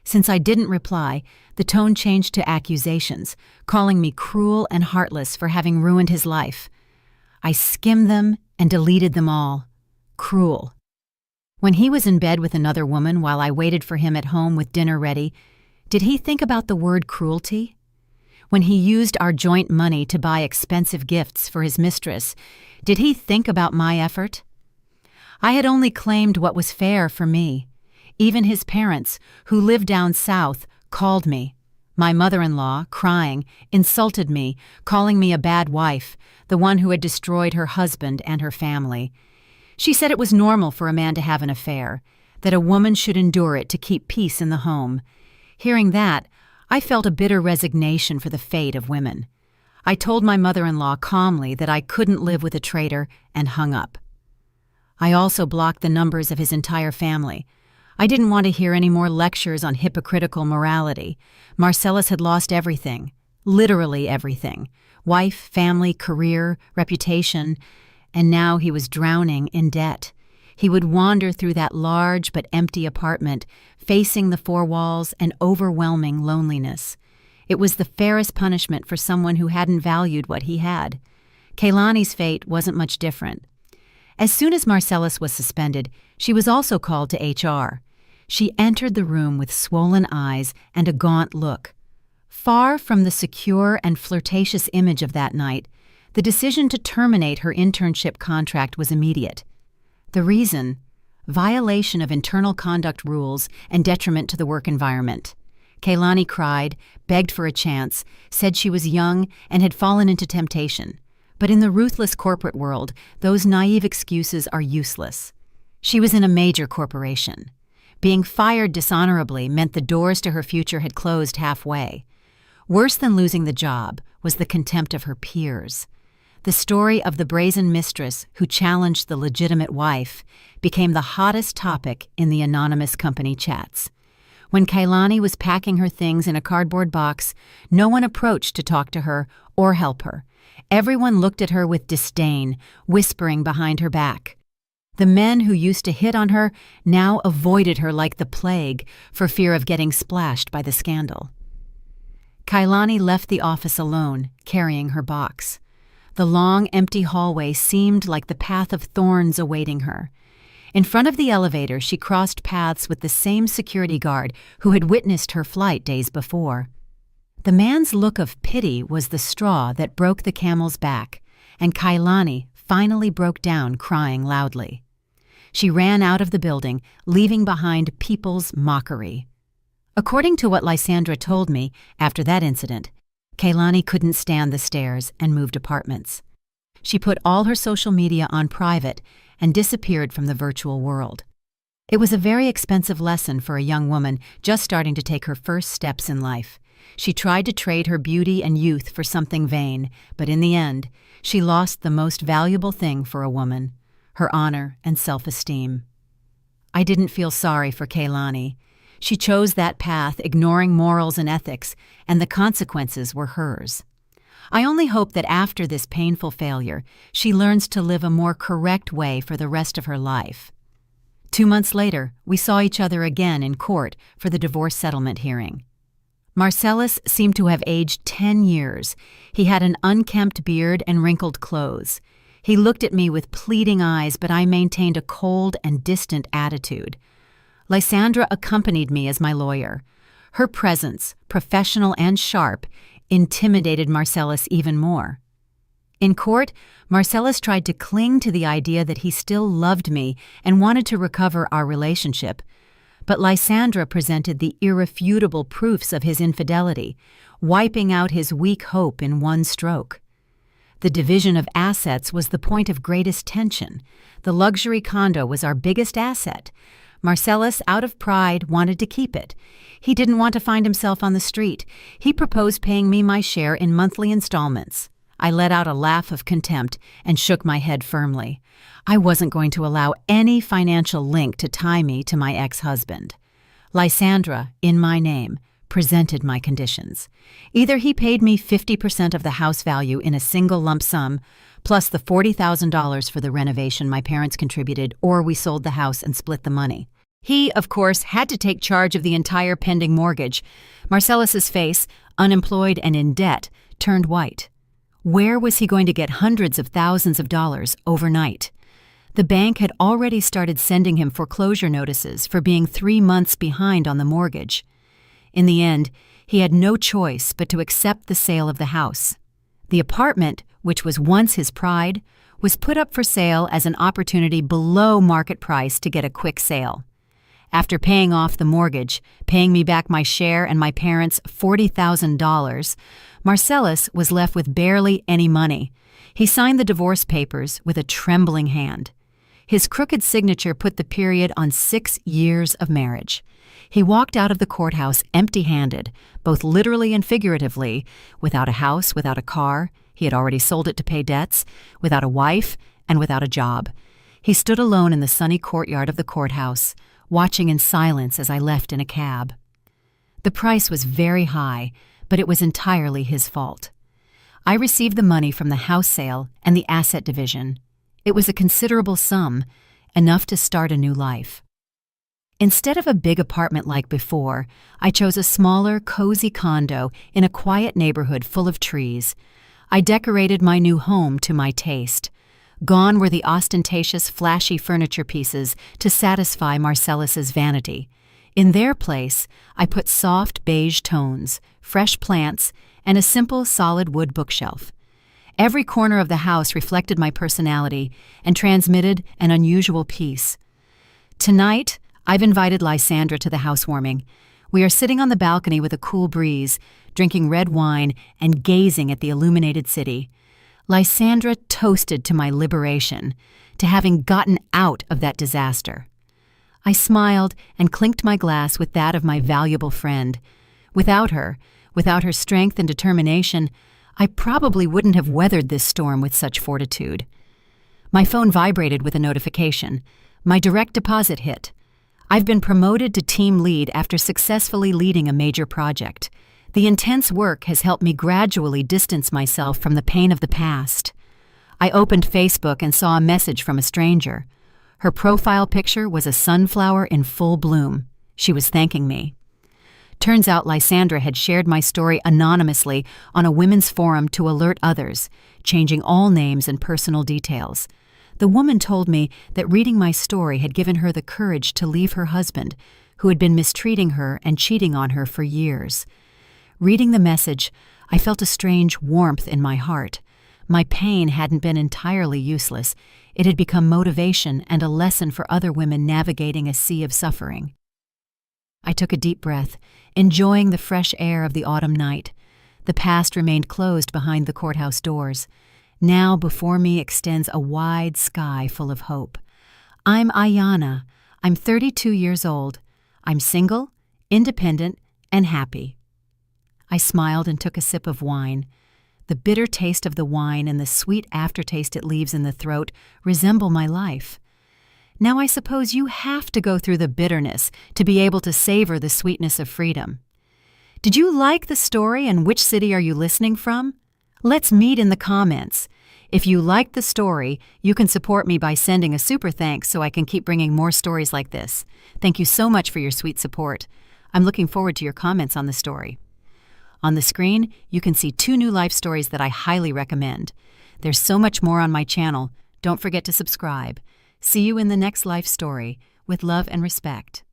Since I didn't reply, the tone changed to accusations, calling me cruel and heartless for having ruined his life. I skimmed them and deleted them all. Cruel. When he was in bed with another woman while I waited for him at home with dinner ready, did he think about the word cruelty? When he used our joint money to buy expensive gifts for his mistress, did he think about my effort? I had only claimed what was fair for me. Even his parents, who lived down south, called me. My mother-in-law, crying, insulted me, calling me a bad wife, the one who had destroyed her husband and her family. She said it was normal for a man to have an affair, that a woman should endure it to keep peace in the home. Hearing that, I felt a bitter resignation for the fate of women. I told my mother-in-law calmly that I couldn't live with a traitor and hung up. I also blocked the numbers of his entire family. I didn't want to hear any more lectures on hypocritical morality. Marcellus had lost everything, literally everything: wife, family, career, reputation, and now he was drowning in debt. He would wander through that large but empty apartment, facing the four walls and overwhelming loneliness. It was the fairest punishment for someone who hadn't valued what he had. Kaylani's fate wasn't much different. As soon as Marcellus was suspended, she was also called to HR. She entered the room with swollen eyes and a gaunt look. Far from the secure and flirtatious image of that night, the decision to terminate her internship contract was immediate. The reason? Violation of internal conduct rules and detriment to the work environment. Kaylani cried, begged for a chance, said she was young and had fallen into temptation. But in the ruthless corporate world, those naive excuses are useless. She was in a major corporation. Being fired dishonorably meant the doors to her future had closed halfway. Worse than losing the job was the contempt of her peers. The story of the brazen mistress who challenged the legitimate wife became the hottest topic in the anonymous company chats. When Kaylani was packing her things in a cardboard box, no one approached to talk to her or help her. Everyone looked at her with disdain, whispering behind her back. The men who used to hit on her now avoided her like the plague for fear of getting splashed by the scandal. Kaylani left the office alone, carrying her box. The long, empty hallway seemed like the path of thorns awaiting her. In front of the elevator, she crossed paths with the same security guard who had witnessed her flight days before. The man's look of pity was the straw that broke the camel's back, and Kaylani finally broke down, crying loudly. She ran out of the building, leaving behind people's mockery. According to what Lysandra told me after that incident, Kaylani couldn't stand the stairs and moved apartments. She put all her social media on private and disappeared from the virtual world. It was a very expensive lesson for a young woman just starting to take her first steps in life. She tried to trade her beauty and youth for something vain, but in the end, she lost the most valuable thing for a woman: her honor and self-esteem. I didn't feel sorry for Kaylani. She chose that path, ignoring morals and ethics, and the consequences were hers. I only hope that after this painful failure, she learns to live a more correct way for the rest of her life. 2 months later, we saw each other again in court for the divorce settlement hearing. Marcellus seemed to have aged 10 years. He had an unkempt beard and wrinkled clothes. He looked at me with pleading eyes, but I maintained a cold and distant attitude. Lysandra accompanied me as my lawyer. Her presence, professional and sharp, intimidated Marcellus even more. In court, Marcellus tried to cling to the idea that he still loved me and wanted to recover our relationship, but Lysandra presented the irrefutable proofs of his infidelity, wiping out his weak hope in one stroke. The division of assets was the point of greatest tension. The luxury condo was our biggest asset. Marcellus, out of pride, wanted to keep it. He didn't want to find himself on the street. He proposed paying me my share in monthly installments. I let out a laugh of contempt and shook my head firmly. I wasn't going to allow any financial link to tie me to my ex-husband. Lysandra, in my name, presented my conditions. Either he paid me 50% of the house value in a single lump sum, plus the $40,000 for the renovation my parents contributed, or we sold the house and split the money. He, of course, had to take charge of the entire pending mortgage. Marcellus's face, unemployed and in debt, turned white. Where was he going to get hundreds of thousands of dollars overnight? The bank had already started sending him foreclosure notices for being 3 months behind on the mortgage. In the end, he had no choice but to accept the sale of the house. The apartment, which was once his pride, was put up for sale as an opportunity below market price to get a quick sale. After paying off the mortgage, paying me back my share and my parents' $40,000, Marcellus was left with barely any money. He signed the divorce papers with a trembling hand. His crooked signature put the period on 6 years of marriage. He walked out of the courthouse empty-handed, both literally and figuratively, without a house, without a car — he had already sold it to pay debts — without a wife, and without a job. He stood alone in the sunny courtyard of the courthouse, watching in silence as I left in a cab. The price was very high, but it was entirely his fault. I received the money from the house sale and the asset division. It was a considerable sum, enough to start a new life. Instead of a big apartment like before, I chose a smaller, cozy condo in a quiet neighborhood full of trees. I decorated my new home to my taste. Gone were the ostentatious, flashy furniture pieces to satisfy Marcellus's vanity. In their place, I put soft beige tones, fresh plants, and a simple solid wood bookshelf. Every corner of the house reflected my personality and transmitted an unusual peace. Tonight, I've invited Lysandra to the housewarming. We are sitting on the balcony with a cool breeze, drinking red wine and gazing at the illuminated city. Lysandra toasted to my liberation, to having gotten out of that disaster. I smiled and clinked my glass with that of my valuable friend. Without her strength and determination, I probably wouldn't have weathered this storm with such fortitude. My phone vibrated with a notification. My direct deposit hit. I've been promoted to team lead after successfully leading a major project. The intense work has helped me gradually distance myself from the pain of the past. I opened Facebook and saw a message from a stranger. Her profile picture was a sunflower in full bloom. She was thanking me. Turns out Lysandra had shared my story anonymously on a women's forum to alert others, changing all names and personal details. The woman told me that reading my story had given her the courage to leave her husband, who had been mistreating her and cheating on her for years. Reading the message, I felt a strange warmth in my heart. My pain hadn't been entirely useless. It had become motivation and a lesson for other women navigating a sea of suffering. I took a deep breath, enjoying the fresh air of the autumn night. The past remained closed behind the courthouse doors. Now before me extends a wide sky full of hope. I'm Ayana. I'm 32 years old. I'm single, independent, and happy. I smiled and took a sip of wine. The bitter taste of the wine and the sweet aftertaste it leaves in the throat resemble my life. Now I suppose you have to go through the bitterness to be able to savor the sweetness of freedom. Did you like the story, and which city are you listening from? Let's meet in the comments. If you liked the story, you can support me by sending a super thanks so I can keep bringing more stories like this. Thank you so much for your sweet support. I'm looking forward to your comments on the story. On the screen, you can see 2 new life stories that I highly recommend. There's so much more on my channel. Don't forget to subscribe. See you in the next life story. With love and respect.